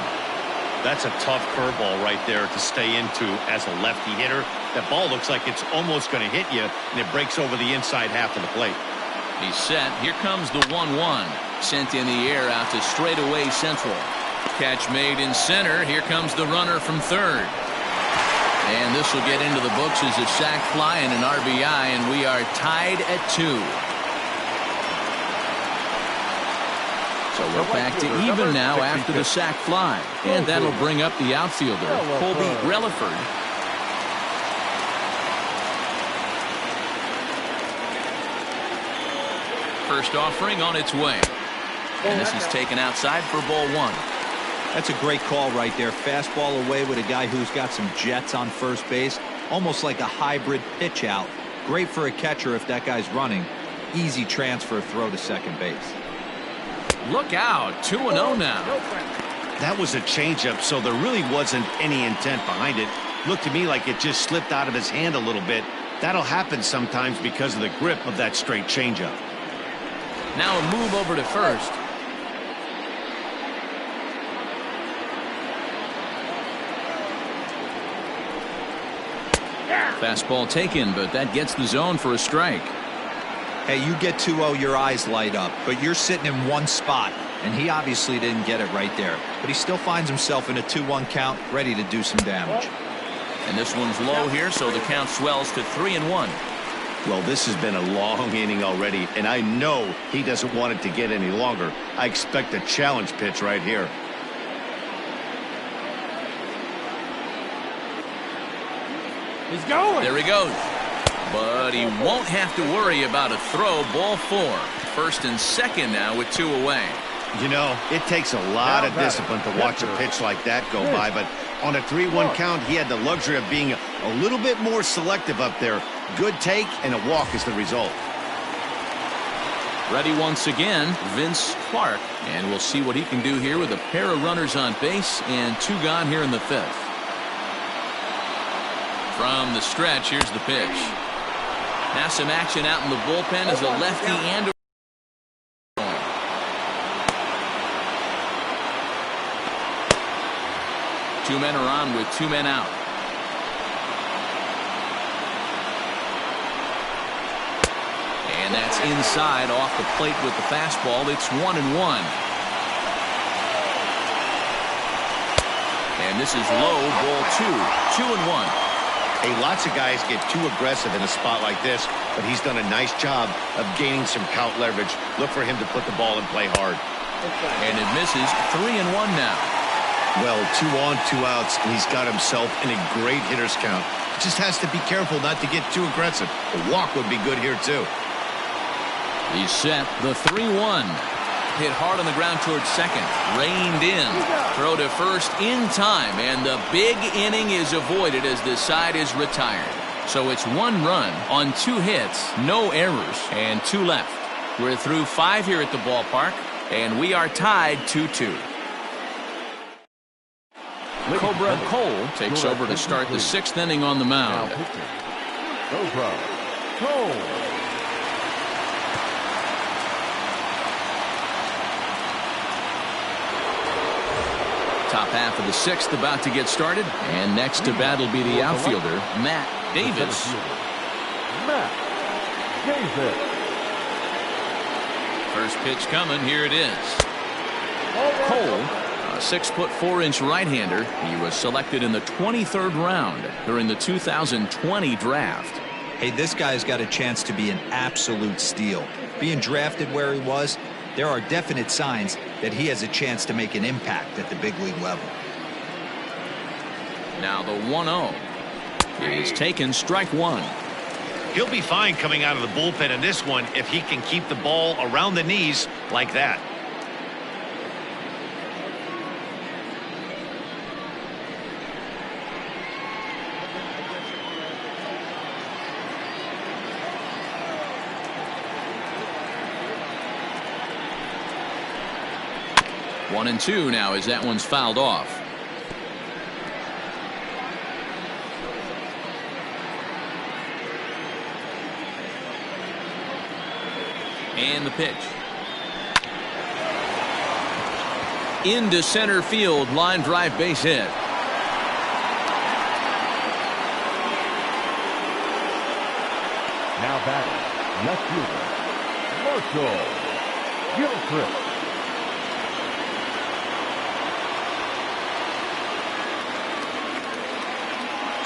That's a tough curveball right there to stay into as a lefty hitter. That ball looks like it's almost going to hit you, and it breaks over the inside half of the plate. He's set. Here comes the 1-1. Sent in the air out to straightaway central. Catch made in center. Here comes the runner from third. And this will get into the books as a sac fly and an RBI, and we are tied at 2. So we're back to even now after the sac fly. And that'll bring up the outfielder, Colby Relaford. First offering on its way. And this is taken outside for ball one. That's a great call right there. Fastball away with a guy who's got some jets on first base. Almost like a hybrid pitch out. Great for a catcher if that guy's running. Easy transfer throw to second base. Look out. 2-0 now. That was a changeup, so there really wasn't any intent behind it. Looked to me like it just slipped out of his hand a little bit. That'll happen sometimes because of the grip of that straight changeup. Now a move over to first. Fastball taken, but that gets the zone for a strike. Hey, you get 2-0, your eyes light up, but you're sitting in one spot, and he obviously didn't get it right there. But he still finds himself in a 2-1 count, ready to do some damage. And this one's low here, so the count swells to 3-1. Well, this has been a long inning already, and I know he doesn't want it to get any longer. I expect a challenge pitch right here. He's going. There he goes. But he won't have to worry about a throw. Ball four. First and second now with 2 away. You know, it takes a lot of discipline to watch a pitch like that go by, but on a 3-1 count, he had the luxury of being a little bit more selective up there. Good take, and a walk is the result. Ready once again, Vince Clark, and we'll see what he can do here with a pair of runners on base and 2 gone here in the 5th. From the stretch, here's the pitch. Now some action out in the bullpen as a lefty and a 2 men are on with 2 men out. And that's inside off the plate with the fastball. It's 1-1. And this is low, ball 2. 2-1. Hey, lots of guys get too aggressive in a spot like this, but he's done a nice job of gaining some count leverage. Look for him to put the ball in play hard. And it misses. 3-1 now. Well, 2 on, 2 outs, and he's got himself in a great hitter's count. Just has to be careful not to get too aggressive. A walk would be good here, too. He's set. The 3-1. Hit hard on the ground towards second. Reined in. Throw to first in time, and the big inning is avoided as the side is retired. So it's 1 run on 2 hits, no errors, and 2 left. We're through 5 here at the ballpark, and we are tied 2-2. Cobra Cole takes over to start the 6th inning on the mound. Cobra Cole. Top half of the 6th about to get started, and next to bat will be the outfielder, Matt Davis. Matt Davis. First pitch coming. Here it is. Cole, a 6'4" right-hander. He was selected in the 23rd round during the 2020 draft. Hey, this guy's got a chance to be an absolute steal. Being drafted where he was, there are definite signs that he has a chance to make an impact at the big league level. Now the 1-0 is taken, strike one. He'll be fine coming out of the bullpen in this one if he can keep the ball around the knees like that. One and two now as that one's fouled off. And the pitch. Into center field, line drive, base hit. Now batting, left fielder, Marshall Gilchrist.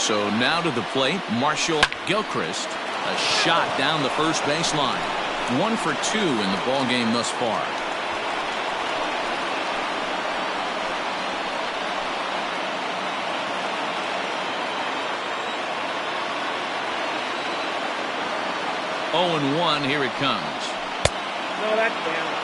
So now to the plate, Marshall Gilchrist. A shot down the first baseline. 1 for 2 in the ball game thus far. Oh and 1, here it comes. No, that's down.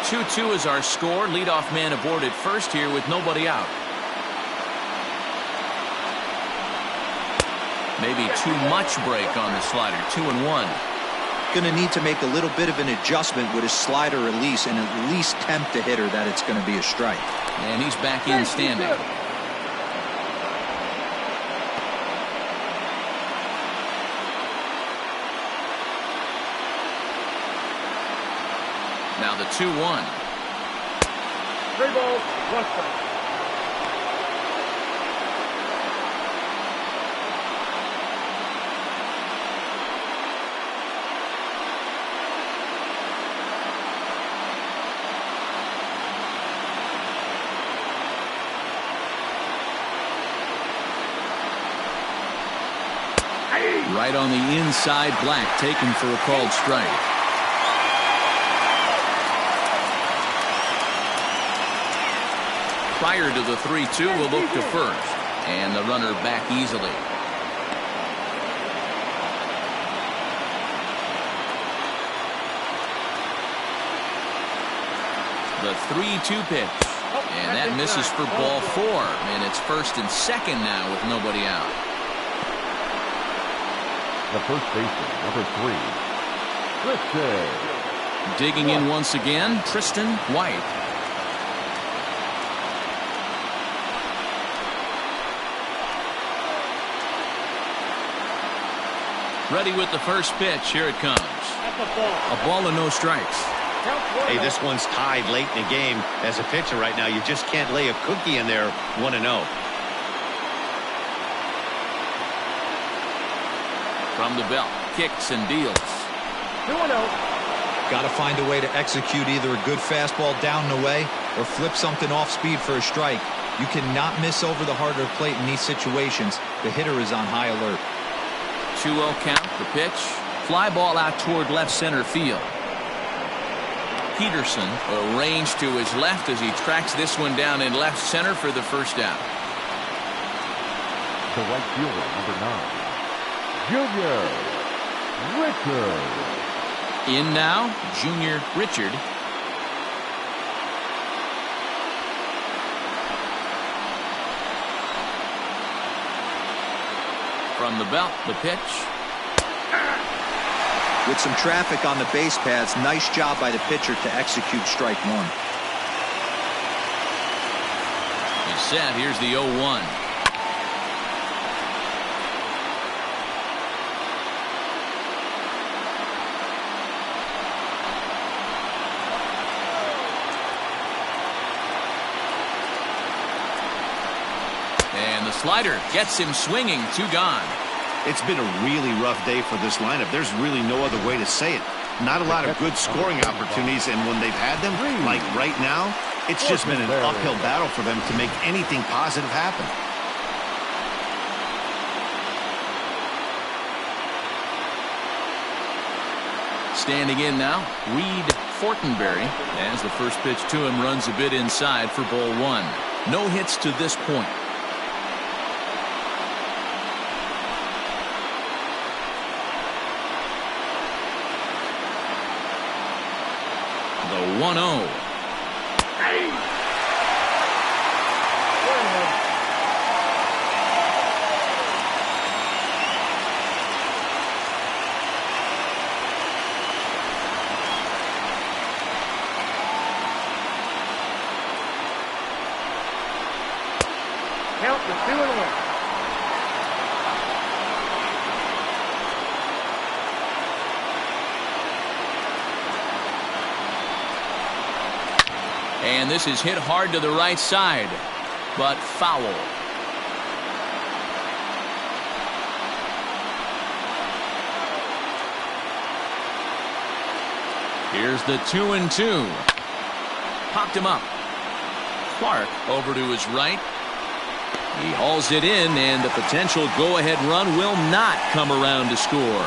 2-2 is our score. Leadoff man aboard at first here with nobody out. Maybe too much break on the slider. 2-1. Going to need to make a little bit of an adjustment with his slider release and at least tempt the hitter that it's going to be a strike. And he's back in standing. Now the 2-1. 3 balls, 1 strike. Right on the inside, Black taken for a called strike. Prior to the 3-2, we'll look to first. And the runner back easily. The 3-2 pitch. And that misses for ball 4. And it's first and second now with nobody out. The first baseman, number 3, Tristan. Digging in once again, Tristan White. Ready with the first pitch. Here it comes. A ball and no strikes. Hey, this one's tied late in the game. As a pitcher right now, you just can't lay a cookie in there. 1-0. From the belt, kicks and deals. 2-0. Got to find a way to execute either a good fastball down and away or flip something off speed for a strike. You cannot miss over the heart of the plate in these situations. The hitter is on high alert. 2-0 count. The pitch. Fly ball out toward left center field. Patterson arranged to his left as he tracks this one down in left center for the first out. The right fielder, number 9, Junior Richard. In now, Junior Richard. From the belt, the pitch. With some traffic on the base paths, nice job by the pitcher to execute strike one. He's set. Here's the 0-1. And the slider gets him swinging. 2 gone. It's been a really rough day for this lineup. There's really no other way to say it. Not a lot of good scoring opportunities, and when they've had them, like right now, it's just been an uphill battle for them to make anything positive happen. Standing in now, Reed Fortenberry, as the first pitch to him runs a bit inside for ball 1. No hits to this point. The 1-0. Count for 2-1. And this is hit hard to the right side, but foul. Here's the 2-2. Popped him up. Clark over to his right. He hauls it in, and the potential go-ahead run will not come around to score.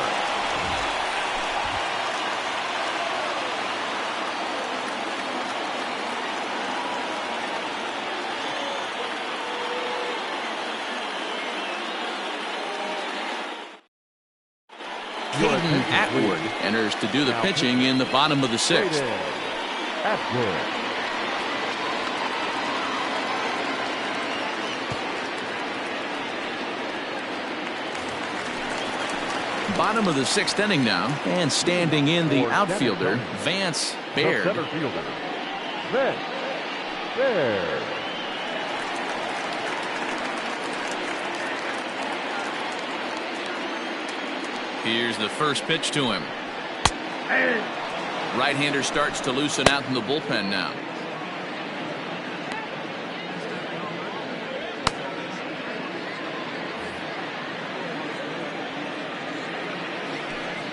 Hayden Atwood enters to do the pitching in the bottom of the 6th. Atwood. Bottom of the 6th inning now, and standing in the outfielder, Vance Baird. Center fielder, Vance Baird. Here's the first pitch to him. Right-hander starts to loosen out in the bullpen now.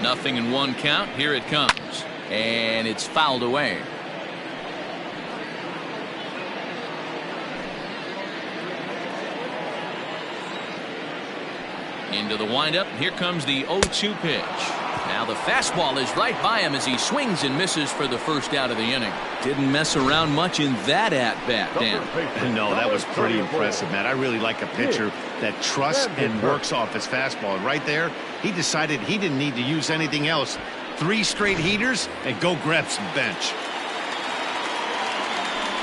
Nothing in 1 count. Here it comes. And it's fouled away. Into the windup. Here comes the 0-2 pitch. Now the fastball is right by him as he swings and misses for the first out of the inning. Didn't mess around much in that at-bat, Dan. No, that was pretty impressive, man. I really like a pitcher that trusts and works off his fastball. Right there, he decided he didn't need to use anything else. 3 straight heaters and go grab some bench.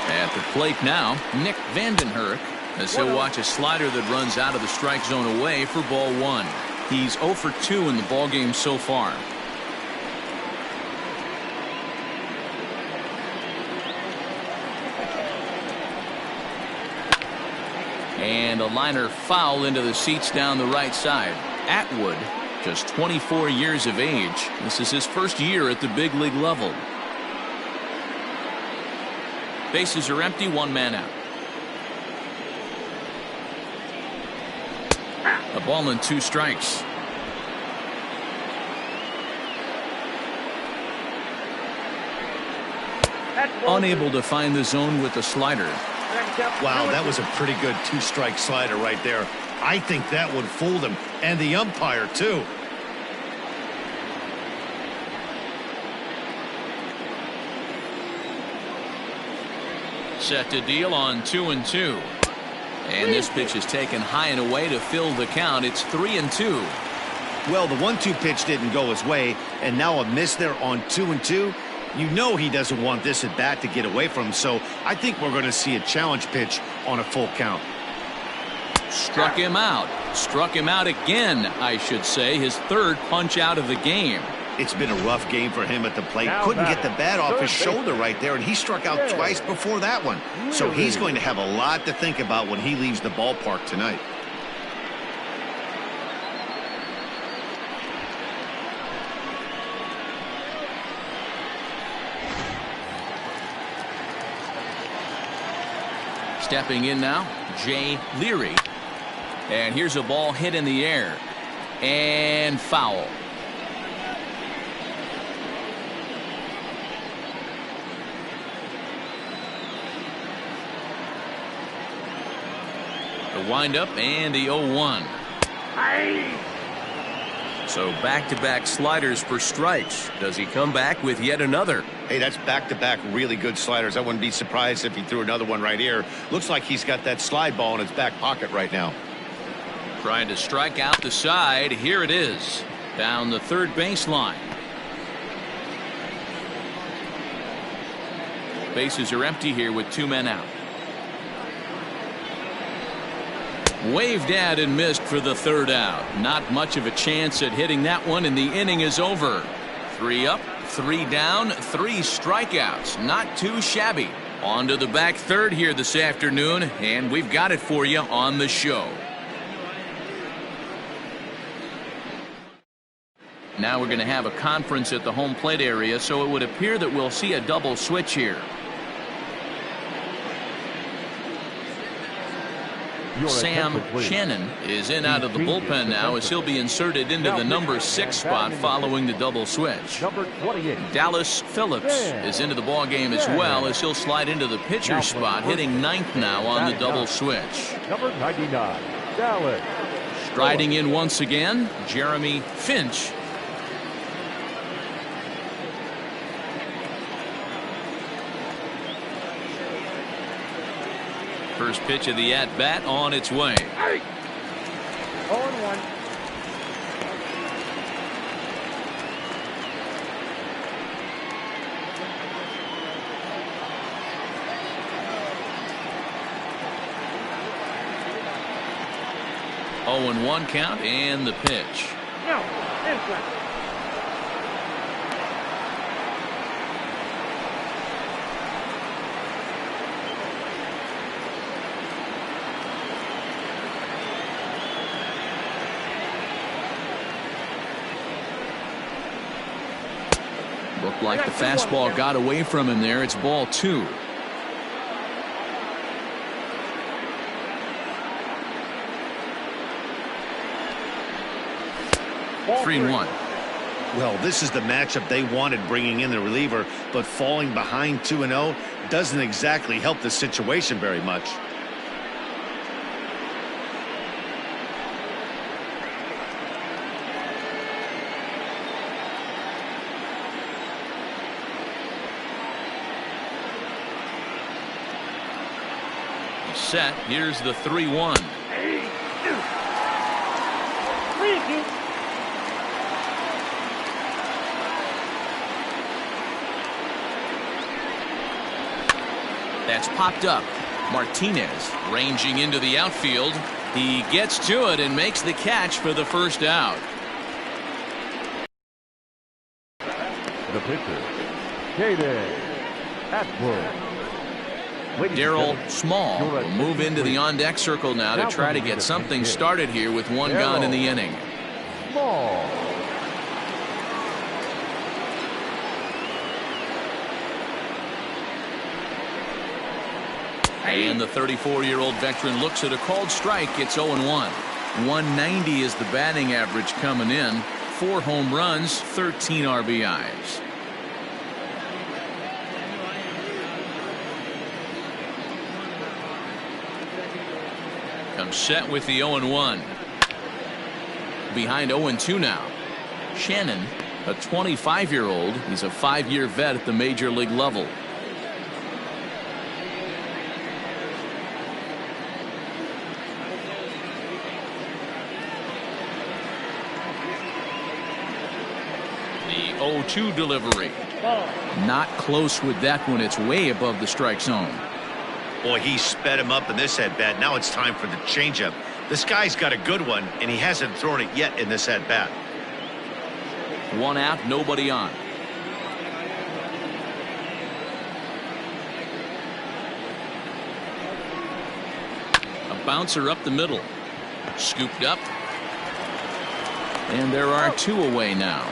At the plate now, Nick Vandenhurk, as he'll watch a slider that runs out of the strike zone away for ball 1. He's 0 for 2 in the ballgame so far. And a liner foul into the seats down the right side. Atwood, just 24 years of age. This is his first year at the big league level. Bases are empty, 1 man out. A ball and 2 strikes. Unable to find the zone with the slider. Wow, that was a pretty good 2-strike slider right there. I think that would fool him, and the umpire too. Set to deal on 2-2. And this pitch is taken high and away to fill the count. It's 3-2. Well, the 1-2 pitch didn't go his way, and now a miss there on 2-2. You know he doesn't want this at bat to get away from him, so I think we're going to see a challenge pitch on a full count. Struck him out. Struck him out again, I should say. His 3rd punch out of the game. It's been a rough game for him at the plate. Now Couldn't get the batting, bat off his third shoulder right there, and he struck out twice before that one. So he's going to have a lot to think about when he leaves the ballpark tonight. Stepping in now, Jay Leary. And here's a ball hit in the air. And foul. The windup and the 0-1. So back-to-back sliders for strikes. Does he come back with yet another? Hey, that's back-to-back really good sliders. I wouldn't be surprised if he threw another one right here. Looks like he's got that slide ball in his back pocket right now. Trying to strike out the side. Here it is. Down the third baseline. Bases are empty here with 2 men out. Waved at and missed for the third out. Not much of a chance at hitting that one, and the inning is over. 3 up, 3 down, 3 strikeouts. Not too shabby. On to the back third here this afternoon, and we've got it for you on the show. Now we're going to have a conference at the home plate area, so it would appear that we'll see a double switch here. Sam Shannon is in out of the bullpen now as he'll be inserted into the number 6 spot following the double switch. Dallas Phillips is into the ball game as well as he'll slide into the pitcher spot, hitting 9th now on the double switch. Number 99, Dallas. Striding in once again, Jeremy Finch. First pitch of the at-bat on its way. 0-1. Oh, and 1 count and the pitch. No, inside. Looked like the fastball got away from him there. It's ball 2. Ball 3-1. Well, this is the matchup they wanted, bringing in the reliever, but falling behind 2-0 doesn't exactly help the situation very much. Set. Here's the 3-1. 3-2. That's popped up. Martinez ranging into the outfield. He gets to it and makes the catch for the first out. The pitcher, Caden Atwood. Darryl Small will move into the on-deck circle now to try to get something started here with 1 gone in the inning. Small. And the 34-year-old veteran looks at a called strike. It's 0-1. 190 is the batting average coming in. 4 home runs, 13 RBIs. Comes set with the 0-1. Behind 0-2 now. Shannon, a 25-year-old. He's a 5-year vet at the major league level. The 0-2 delivery. Not close with that one. It's way above the strike zone. Boy, he sped him up in this at-bat. Now it's time for the changeup. This guy's got a good one, and he hasn't thrown it yet in this at-bat. 1 out, nobody on. A bouncer up the middle. Scooped up. And there are 2 away now.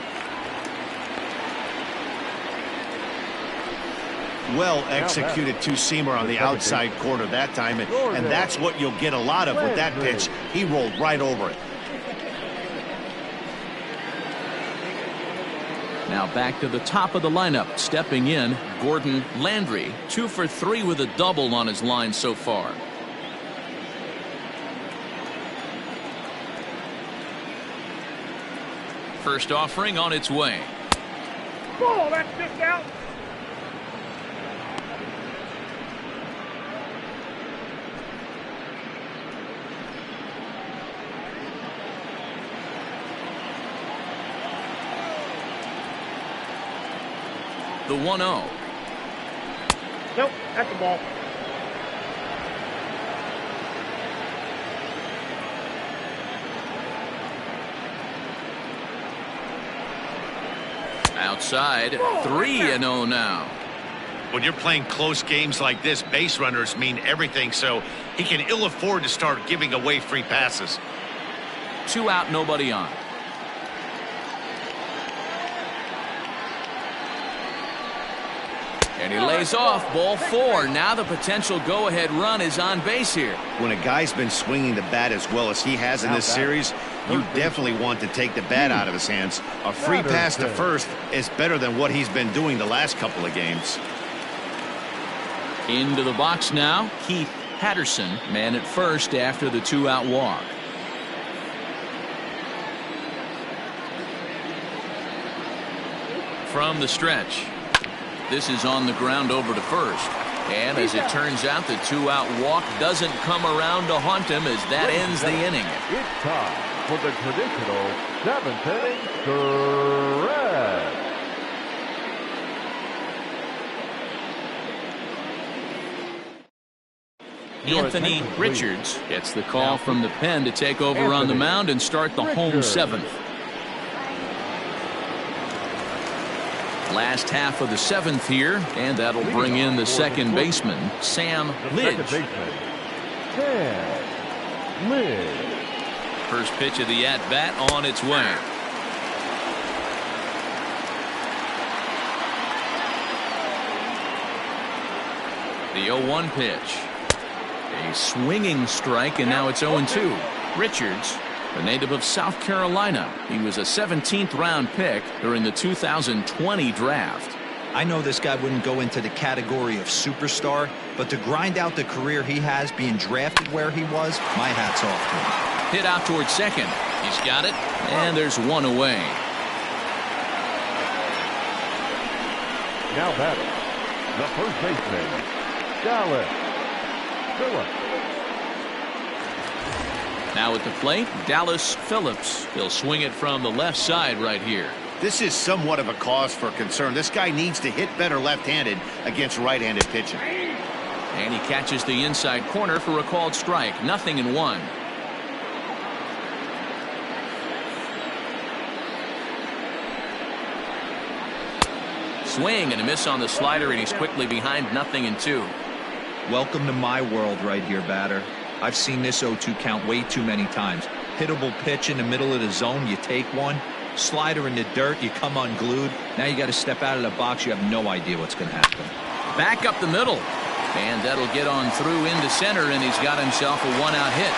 Well executed two-seamer on the outside corner that time, and that's what you'll get a lot of with that pitch. He rolled right over it. Now back to the top of the lineup. Stepping in, Gordon Landry, 2 for 3 with a double on his line so far. First offering on its way. Ball, that's just out. The 1-0. Nope, that's the ball. Outside, 3-0 now. When you're playing close games like this, base runners mean everything, so he can ill afford to start giving away free passes. 2 out, nobody on. And he lays off, ball 4. Now the potential go-ahead run is on base here. When a guy's been swinging the bat as well as he has in this series, you definitely want to take the bat out of his hands. A free pass to first is better than what he's been doing the last couple of games. Into the box now, Keith Patterson, man at first after the 2-out walk. From the stretch. This is on the ground over to first. And as it turns out, the 2-out walk doesn't come around to haunt him as that ends the inning. It's time for the traditional 7th inning stretch. Anthony Richards gets the call from the pen to take over on the mound and start the home 7th. Last half of the 7th here, and that'll bring in the second baseman, Sam Lidge. First pitch of the at-bat on its way. The 0-1 pitch. A swinging strike, and now it's 0-2. Richards, a native of South Carolina. He was a 17th round pick during the 2020 draft. I know this guy wouldn't go into the category of superstar, but to grind out the career he has being drafted where he was, my hat's off to him. Hit out towards second. He's got it, and there's 1 away. Now batting, the first baseman, Phillips. Now at the plate, Dallas Phillips. He'll swing it from the left side right here. This is somewhat of a cause for concern. This guy needs to hit better left-handed against right-handed pitching. And he catches the inside corner for a called strike. 0-1. Swing and a miss on the slider, and he's quickly behind 0-2. Welcome to my world right here, batter. I've seen this 0-2 count way too many times. Hittable pitch in the middle of the zone, you take one. Slider in the dirt, you come unglued. Now you got to step out of the box. You have no idea what's going to happen. Back up the middle. And that'll get on through into center, and he's got himself a 1-out hit.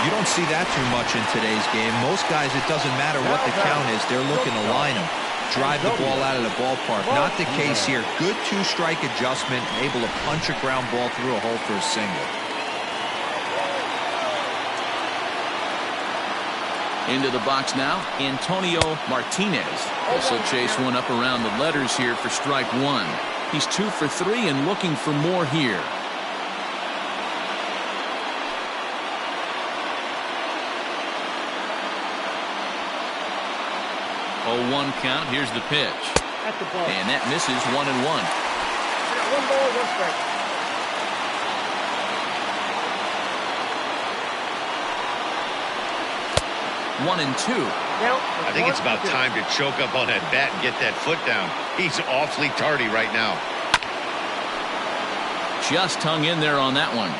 You don't see that too much in today's game. Most guys, it doesn't matter what the count is. They're looking to line them. Drive the ball out of the ballpark. Not the case here. Good 2-strike adjustment, able to punch a ground ball through a hole for a single. Into the box now, Antonio Martinez. This will chase one up around the letters here for strike 1. He's 2 for 3 and looking for more here. Oh, 1 count. Here's the pitch. That's the ball. And that misses 1-1. 1 ball, 1 strike. 1-2. I think it's about time to choke up on that bat and get that foot down. He's awfully tardy right now. Just hung in there on that one.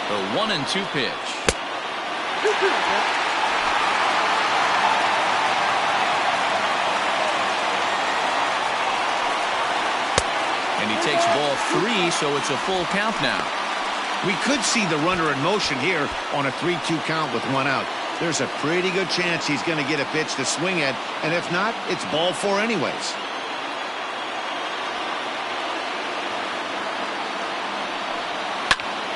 The 1-2 pitch. And he takes ball 3, so it's a full count now. We could see the runner in motion here on a 3-2 count with 1 out. There's a pretty good chance he's going to get a pitch to swing at, and if not, it's ball 4 anyways.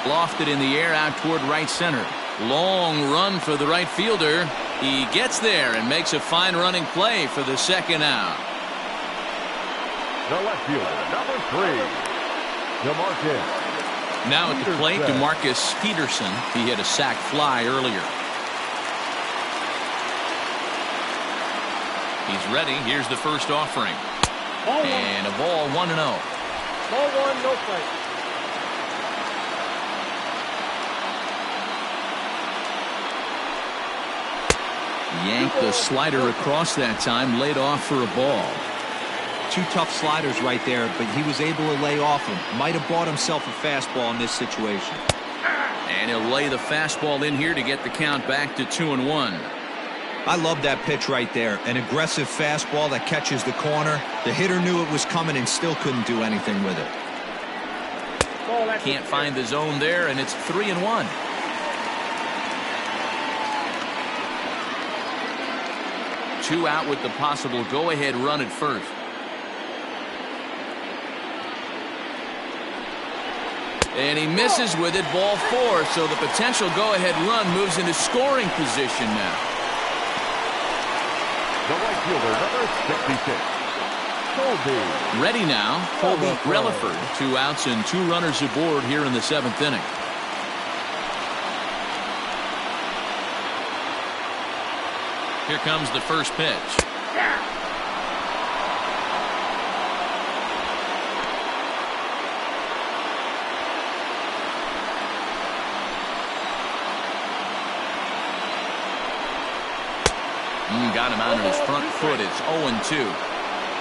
Lofted in the air out toward right center. Long run for the right fielder. He gets there and makes a fine running play for the second out. The left fielder, number 3, DeMarcus. Now at the plate, DeMarcus Patterson. He hit a sac fly earlier. He's ready. Here's the first offering. And a ball 1-0. Ball 1, no play. Yanked the slider across that time, laid off for a ball. 2 tough sliders right there, but he was able to lay off him. Might have bought himself a fastball in this situation. And he'll lay the fastball in here to get the count back to 2-1. I love that pitch right there. An aggressive fastball that catches the corner. The hitter knew it was coming and still couldn't do anything with it. Can't find the zone there, and it's 3-1. Two out with the possible go-ahead run at first. And he misses with it, ball 4, so the potential go-ahead run moves into scoring position now. The right fielder, number 66, Colby. Ready now, Colby Relaford. 2 outs and 2 runners aboard here in the 7th inning. Here comes the first pitch. Got him out on his front foot. It's 0-2.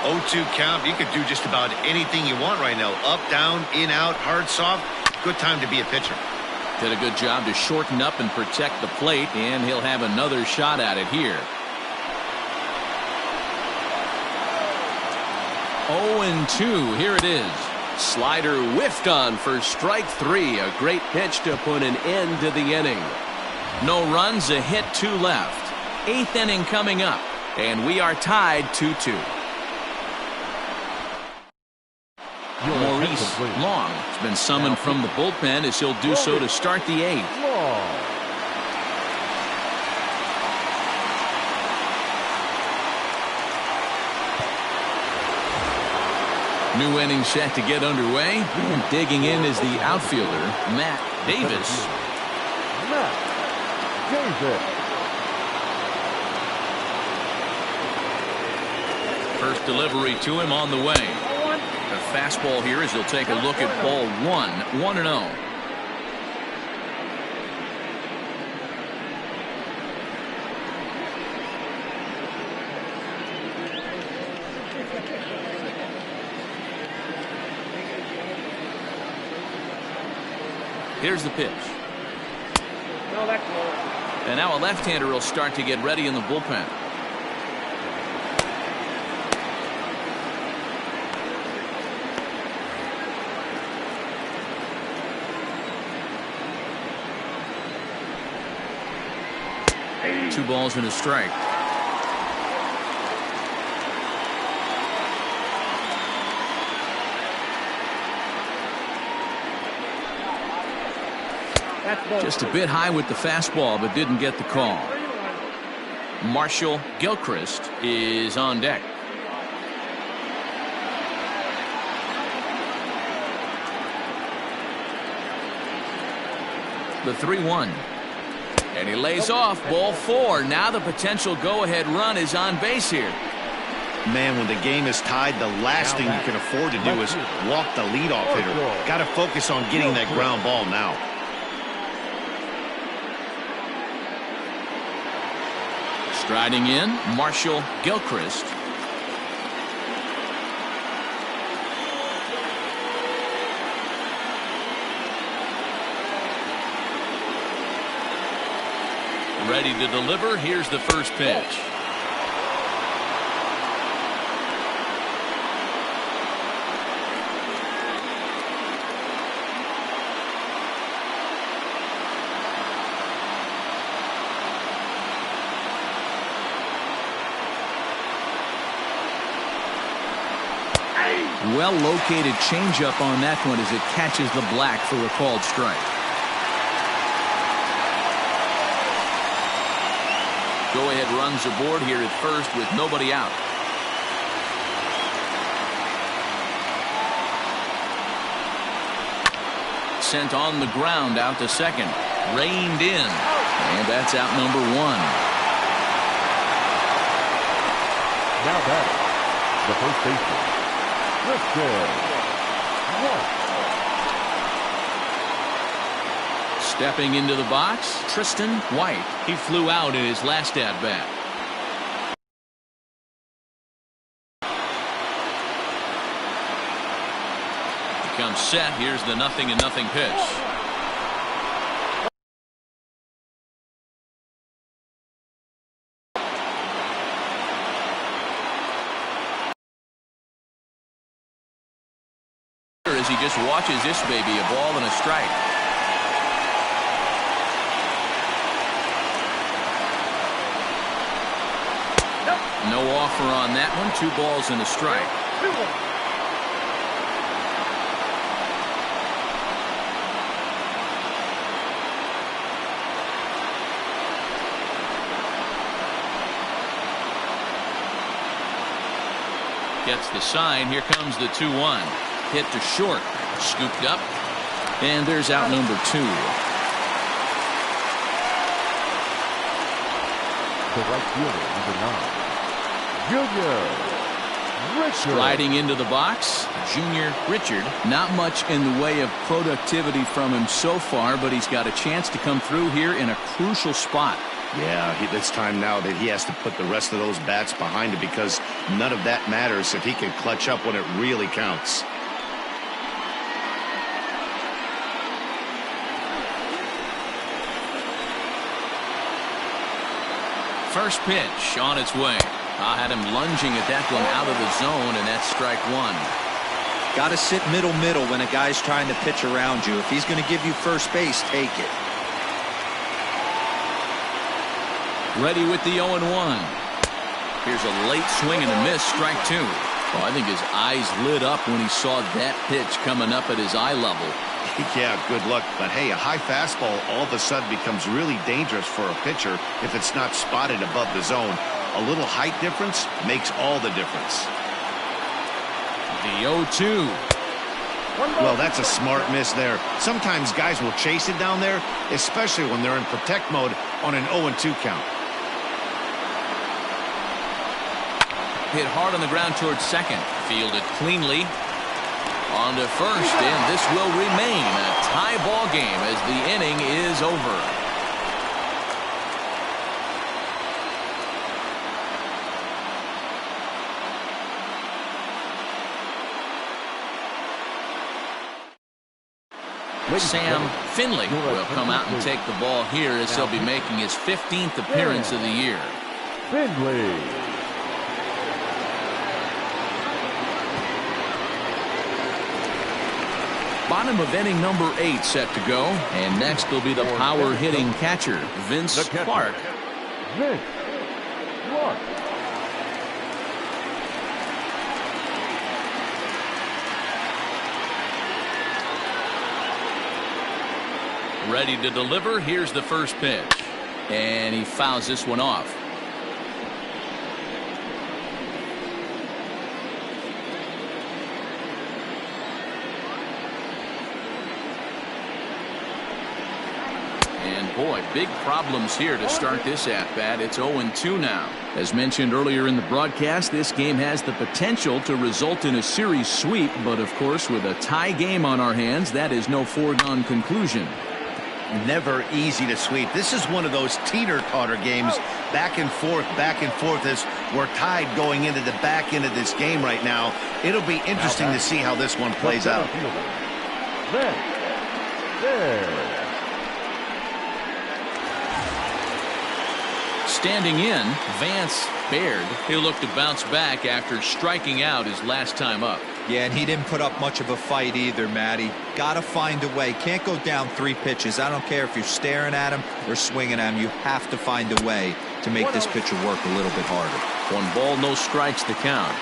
0-2 count. You could do just about anything you want right now. Up, down, in, out, hard, soft. Good time to be a pitcher. Did a good job to shorten up and protect the plate, and he'll have another shot at it here. 0-2. Here it is. Slider whiffed on for strike 3. A great pitch to put an end to the inning. No runs, a hit, 2 left. 8th inning coming up, and we are tied 2-2. Maurice Long has been summoned from the bullpen as he'll do so to start the 8th. New inning set to get underway, and digging in is the outfielder, Matt Davis. First delivery to him on the way. A fastball here as he'll take a look at ball 1, 1-0. Here's the pitch. And now a left-hander will start to get ready in the bullpen. Two balls and a strike. Just a bit high with the fastball, but didn't get the call. Marshall Gilchrist is on deck. The 3-1. And he lays off, ball 4. Now the potential go-ahead run is on base here. Man, when the game is tied, the last thing you can afford to do is walk the leadoff hitter. Got to focus on getting that ground ball now. Striding in, Marshall Gilchrist. Ready to deliver. Here's the first pitch. Well-located changeup on that one as it catches the black for a called strike. Go-ahead runs aboard here at first with nobody out. Sent on the ground out to second. Reined in. And that's out number one. Now batting, the first baseman, Stepping into the box, Tristan White. He flew out in his last at-bat. He comes set. Here's the 0-0 pitch. As he just watches this baby, a ball and a strike. No offer on that one. 2 balls and a strike. Gets the sign. Here comes the 2-1. Hit to short. Scooped up. And there's out number 2. The right fielder, number 9. Junior Richard. Riding into the box, Junior Richard. Not much in the way of productivity from him so far, but he's got a chance to come through here in a crucial spot. Yeah, it's time now that he has to put the rest of those bats behind it, because none of that matters if he can clutch up when it really counts. First pitch on its way. I had him lunging at that one out of the zone, and that's strike 1. Got to sit middle when a guy's trying to pitch around you. If he's going to give you first base, take it. Ready with the 0-1. Here's a late swing and a miss, strike 2. Well, I think his eyes lit up when he saw that pitch coming up at his eye level. Yeah, good luck. But hey, a high fastball all of a sudden becomes really dangerous for a pitcher if it's not spotted above the zone. A little height difference makes all the difference. The 0-2. Well, that's a smart miss there. Sometimes guys will chase it down there, especially when they're in protect mode on an 0-2 count. Hit hard on the ground towards second. Fielded cleanly. On to first, and this will remain a tie ball game as the inning is over. Sam Finley will come out and take the ball here as he'll be making his 15th appearance of the year. Finley. Bottom of inning number 8 set to go, and next will be the power hitting catcher, Vince Clark. Vince Clark. Ready to deliver. Here's the first pitch, and he fouls this one off. And boy, big problems here to start this at-bat. It's 0-2 now. As mentioned earlier in the broadcast, this game has the potential to result in a series sweep, but of course, with a tie game on our hands, that is no foregone conclusion. Never easy to sweep. This is one of those teeter-totter games, back and forth as we're tied going into the back end of this game right now. It'll be interesting to see how this one plays out. Standing in, Vance Baird. He'll look to bounce back after striking out his last time up. Yeah, and he didn't put up much of a fight either, Matty. Got to find a way. Can't go down 3 pitches. I don't care if you're staring at him or swinging at him. You have to find a way to make this pitcher work a little bit harder. 1 ball, no strikes to count.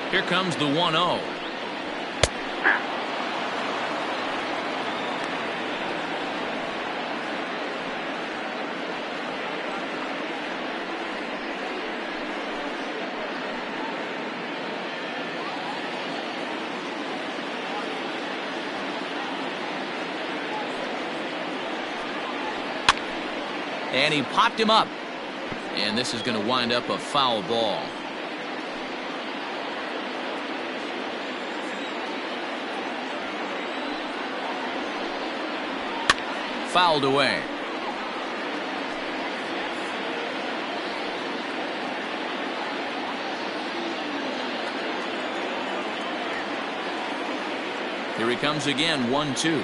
Here comes the 1-0. And he popped him up. And this is going to wind up a foul ball. Fouled away. Here he comes again, 1-2.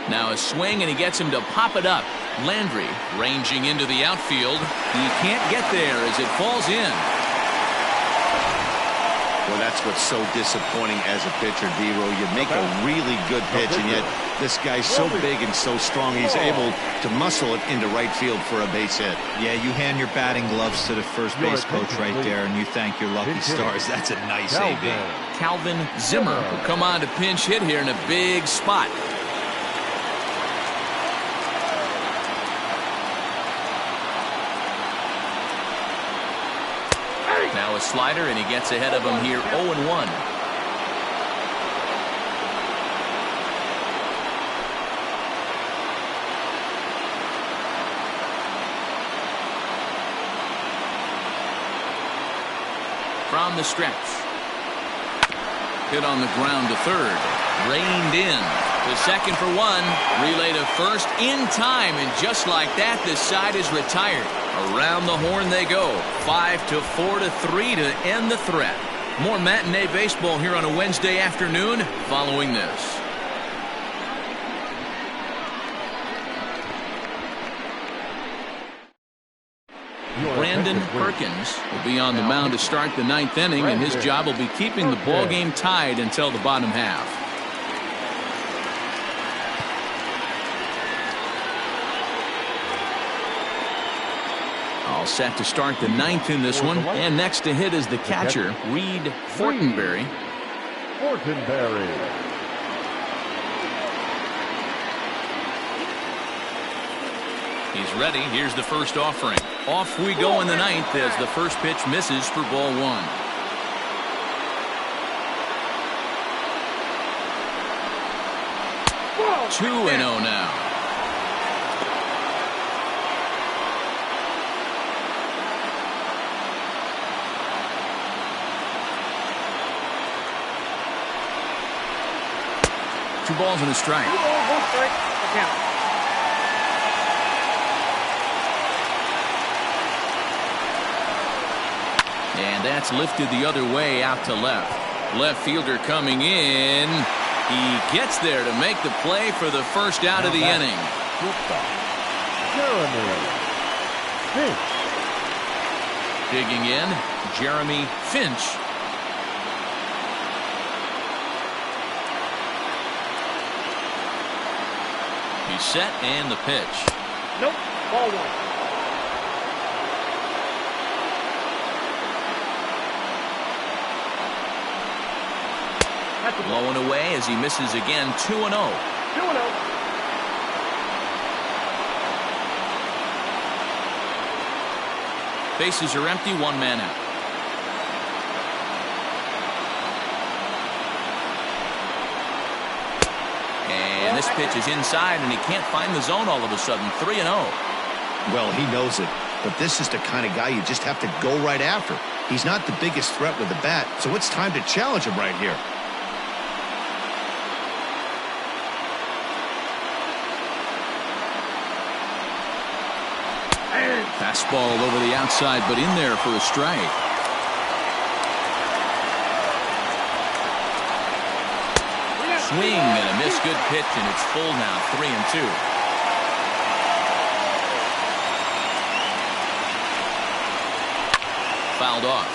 Now a swing, and he gets him to pop it up. Landry ranging into the outfield. He can't get there as it falls in. Well, that's what's so disappointing as a pitcher, D-Row. You make a really good pitch, and yet this guy's so big and so strong, he's able to muscle it into right field for a base hit. Yeah, you hand your batting gloves to the first base coach right there, and you thank your lucky stars. That's a nice AB. Calvin Zimmer will come on to pinch hit here in a big spot. Now a slider, and he gets ahead of him here, 0-1. From the stretch. Hit on the ground to third. Reined in. To second for 1. Relay to first in time, and just like that, this side is retired. Around the horn they go. 5-4-3 to end the threat. More matinee baseball here on a Wednesday afternoon following this. Brandon Perkins will be on the mound to start the 9th inning, and his job will be keeping the ball game tied until the bottom half. All set to start the 9th in this one, and next to hit is the catcher, Reed Fortenberry. He's ready. Here's the first offering. Off we go in the 9th as the first pitch misses for ball 1. Two and 0 now. Two balls and a strike. 2 balls, 1 strike. Count. And that's lifted the other way out to left. Left fielder coming in. He gets there to make the play for the first out of the inning. Digging in, Jeremy Finch. He's set, and the pitch. Nope. Ball 1. Blowing away as he misses again. 2-0. 2-0. Bases are empty, one man out. And this pitch is inside, and he can't find the zone all of a sudden. 3-0. Well, he knows it, but this is the kind of guy you just have to go right after. He's not the biggest threat with the bat, so it's time to challenge him right here. Fastball over the outside, but in there for a strike. Swing and a miss. Good pitch, and it's full now. 3-2. Fouled off.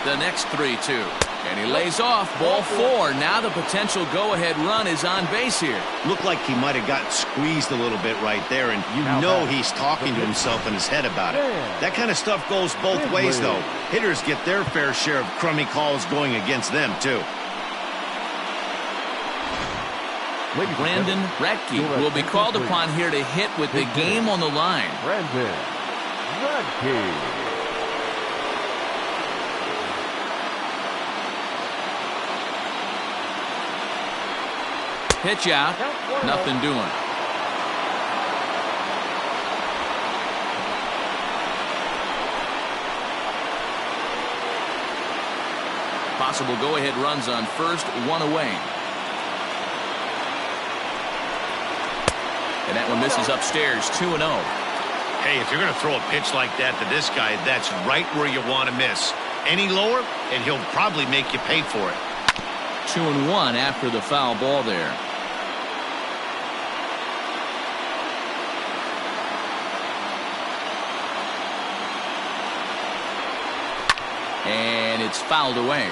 The next 3-2. And he lays off. Ball 4. Now the potential go-ahead run is on base here. Looked like he might have gotten squeezed a little bit right there, and you know he's talking to himself in his head about it. That kind of stuff goes both ways, though. Hitters get their fair share of crummy calls going against them, too. Brandon Radke will be called upon here to hit with the game on the line. Brandon Radke. Pitch out. Nothing doing. Possible go-ahead runs on first, one away. And that one misses upstairs. 2-0. Hey, if you're going to throw a pitch like that to this guy, that's right where you want to miss. Any lower, and he'll probably make you pay for it. 2-1 after the foul ball there. And it's fouled away.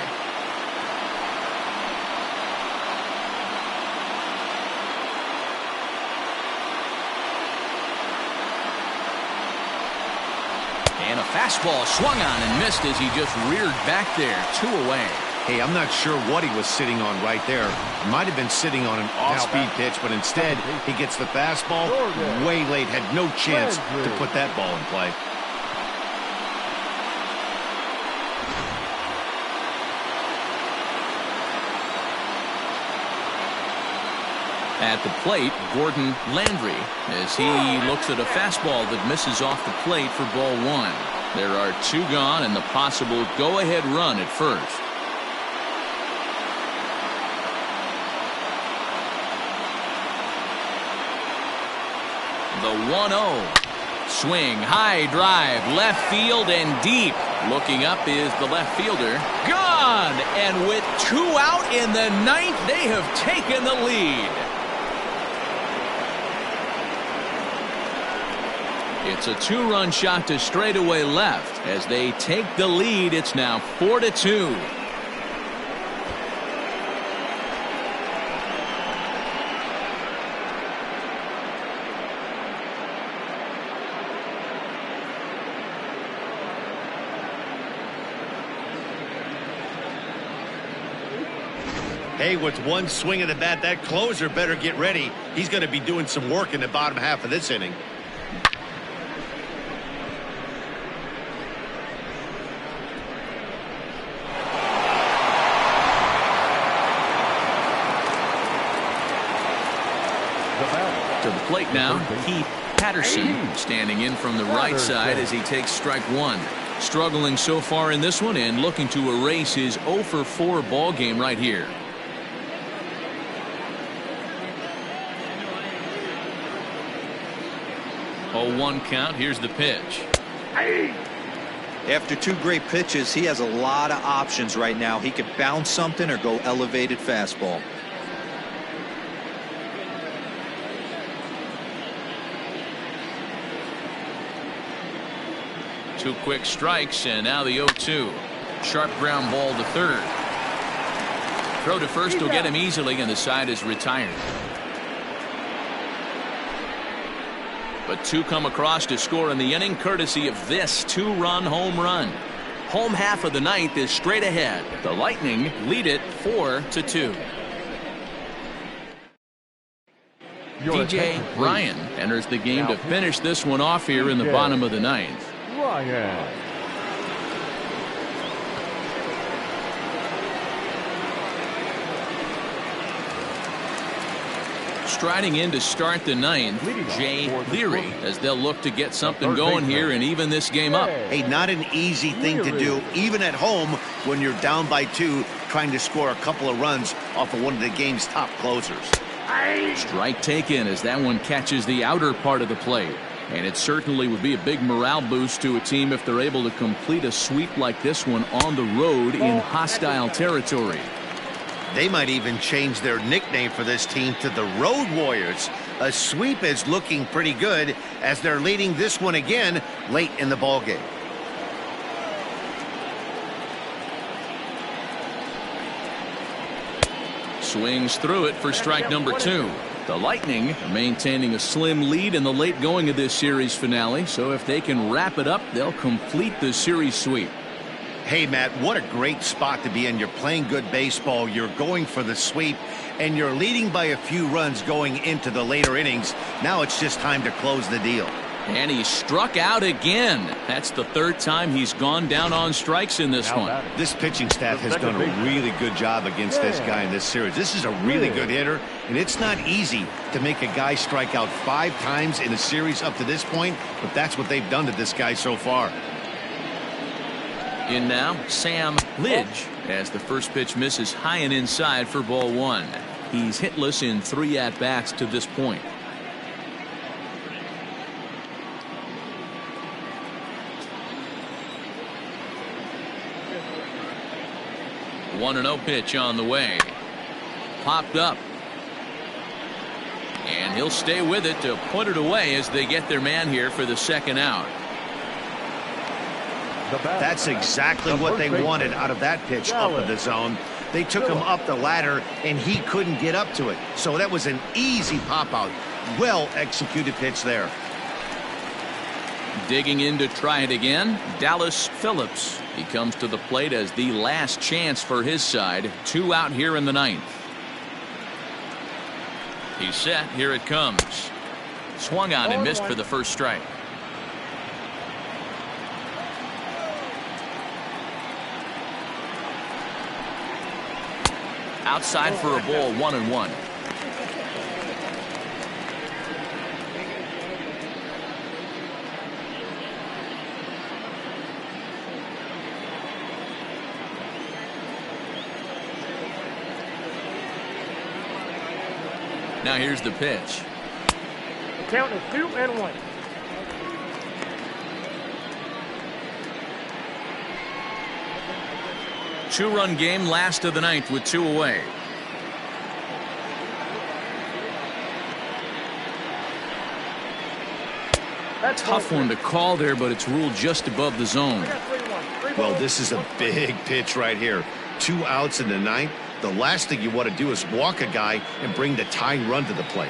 And a fastball swung on and missed as he just reared back there. 2 away. Hey, I'm not sure what he was sitting on right there. Might have been sitting on an off-speed pitch, but instead he gets the fastball way late. Had no chance to put that ball in play. At the plate, Gordon Landry, as he looks at a fastball that misses off the plate for ball 1. There are 2 gone and the possible go-ahead run at first. The 1-0. Swing, high drive, left field and deep. Looking up is the left fielder. Gone! And with 2 out in the 9th, they have taken the lead. It's a 2-run shot to straightaway left. As they take the lead, it's now 4-2. Hey, with one swing of the bat, that closer better get ready. He's going to be doing some work in the bottom half of this inning. To the plate now, Keith Patterson standing in from the right side as he takes strike 1. Struggling so far in this one and looking to erase his 0-for-4 ball game right here. 0-1 count. Here's the pitch. After 2 great pitches, he has a lot of options right now. He could bounce something or go elevated fastball. Two quick strikes, and now the 0-2. Sharp ground ball to third. Throw to first will get him easily, and the side is retired. But 2 come across to score in the inning, courtesy of this 2-run home run. Home half of the ninth is straight ahead. The Lightning lead it 4-2. DJ Ryan enters the game to finish this one off here in the bottom of the ninth. Ryan. Striding in to start the ninth, Jay Leary, as they'll look to get something going here and even this game up. Hey, not an easy thing to do, even at home when you're down by 2, trying to score a couple of runs off of one of the game's top closers. Strike taken as that one catches the outer part of the plate. And it certainly would be a big morale boost to a team if they're able to complete a sweep like this one on the road in hostile territory. They might even change their nickname for this team to the Road Warriors. A sweep is looking pretty good as they're leading this one again late in the ballgame. Swings through it for strike number 2. The Lightning maintaining a slim lead in the late going of this series finale, so if they can wrap it up, they'll complete the series sweep. Hey, Matt, what a great spot to be in. You're playing good baseball. You're going for the sweep, and you're leading by a few runs going into the later innings. Now it's just time to close the deal. And he struck out again. That's the third time he's gone down on strikes in this one. This pitching staff has done a really good job against this guy in this series. This is a really good hitter, and it's not easy to make a guy strike out 5 times in a series up to this point, but that's what they've done to this guy so far. In now, Sam Lidge, as the first pitch misses high and inside for ball 1. He's hitless in 3 at-bats to this point. One 1-0 pitch on the way. Popped up. And he'll stay with it to put it away as they get their man here for the second out. That's exactly what they wanted out of that pitch up in the zone. They took him up the ladder, and he couldn't get up to it. So that was an easy pop-out. Well-executed pitch there. Digging in to try it again, Dallas Phillips. He comes to the plate as the last chance for his side. 2 out here in the ninth. He's set. Here it comes. Swung on and missed for the first strike. Outside for a ball, 1-1. Now here's the pitch. The count is 2-1. Two-run game, last of the ninth with 2 away. Tough one to call there, but it's ruled just above the zone. Well, this is a big pitch right here. 2 outs in the ninth. The last thing you want to do is walk a guy and bring the tying run to the plate.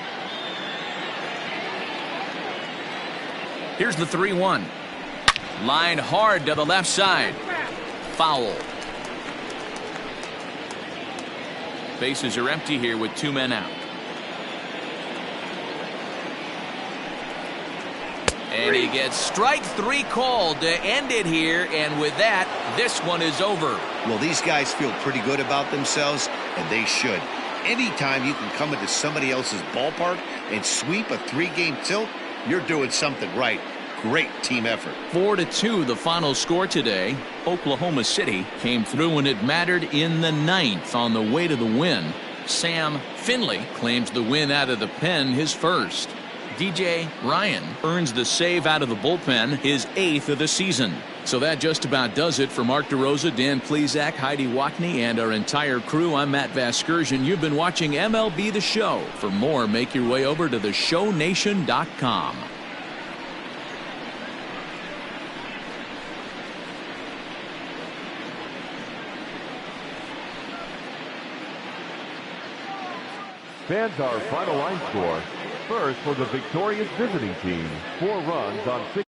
Here's the 3-1. Line hard to the left side. Foul. Bases are empty here with 2 men out. And he gets strike 3 called to end it here, and with that, this one is over. Well, these guys feel pretty good about themselves, and they should. Anytime you can come into somebody else's ballpark and sweep a 3-game tilt, you're doing something right. Great team effort. 4-2 the final score today. Oklahoma City came through when it mattered in the ninth on the way to the win. Sam Finley claims the win out of the pen, his first. DJ Ryan earns the save out of the bullpen, his 8th of the season. So that just about does it for Mark DeRosa, Dan Plesac, Heidi Watney, and our entire crew. I'm Matt Vasgersian. You've been watching MLB The Show. For more, make your way over to theshownation.com. Fans, our final line score. First for the victorious visiting team, 4 runs on 6.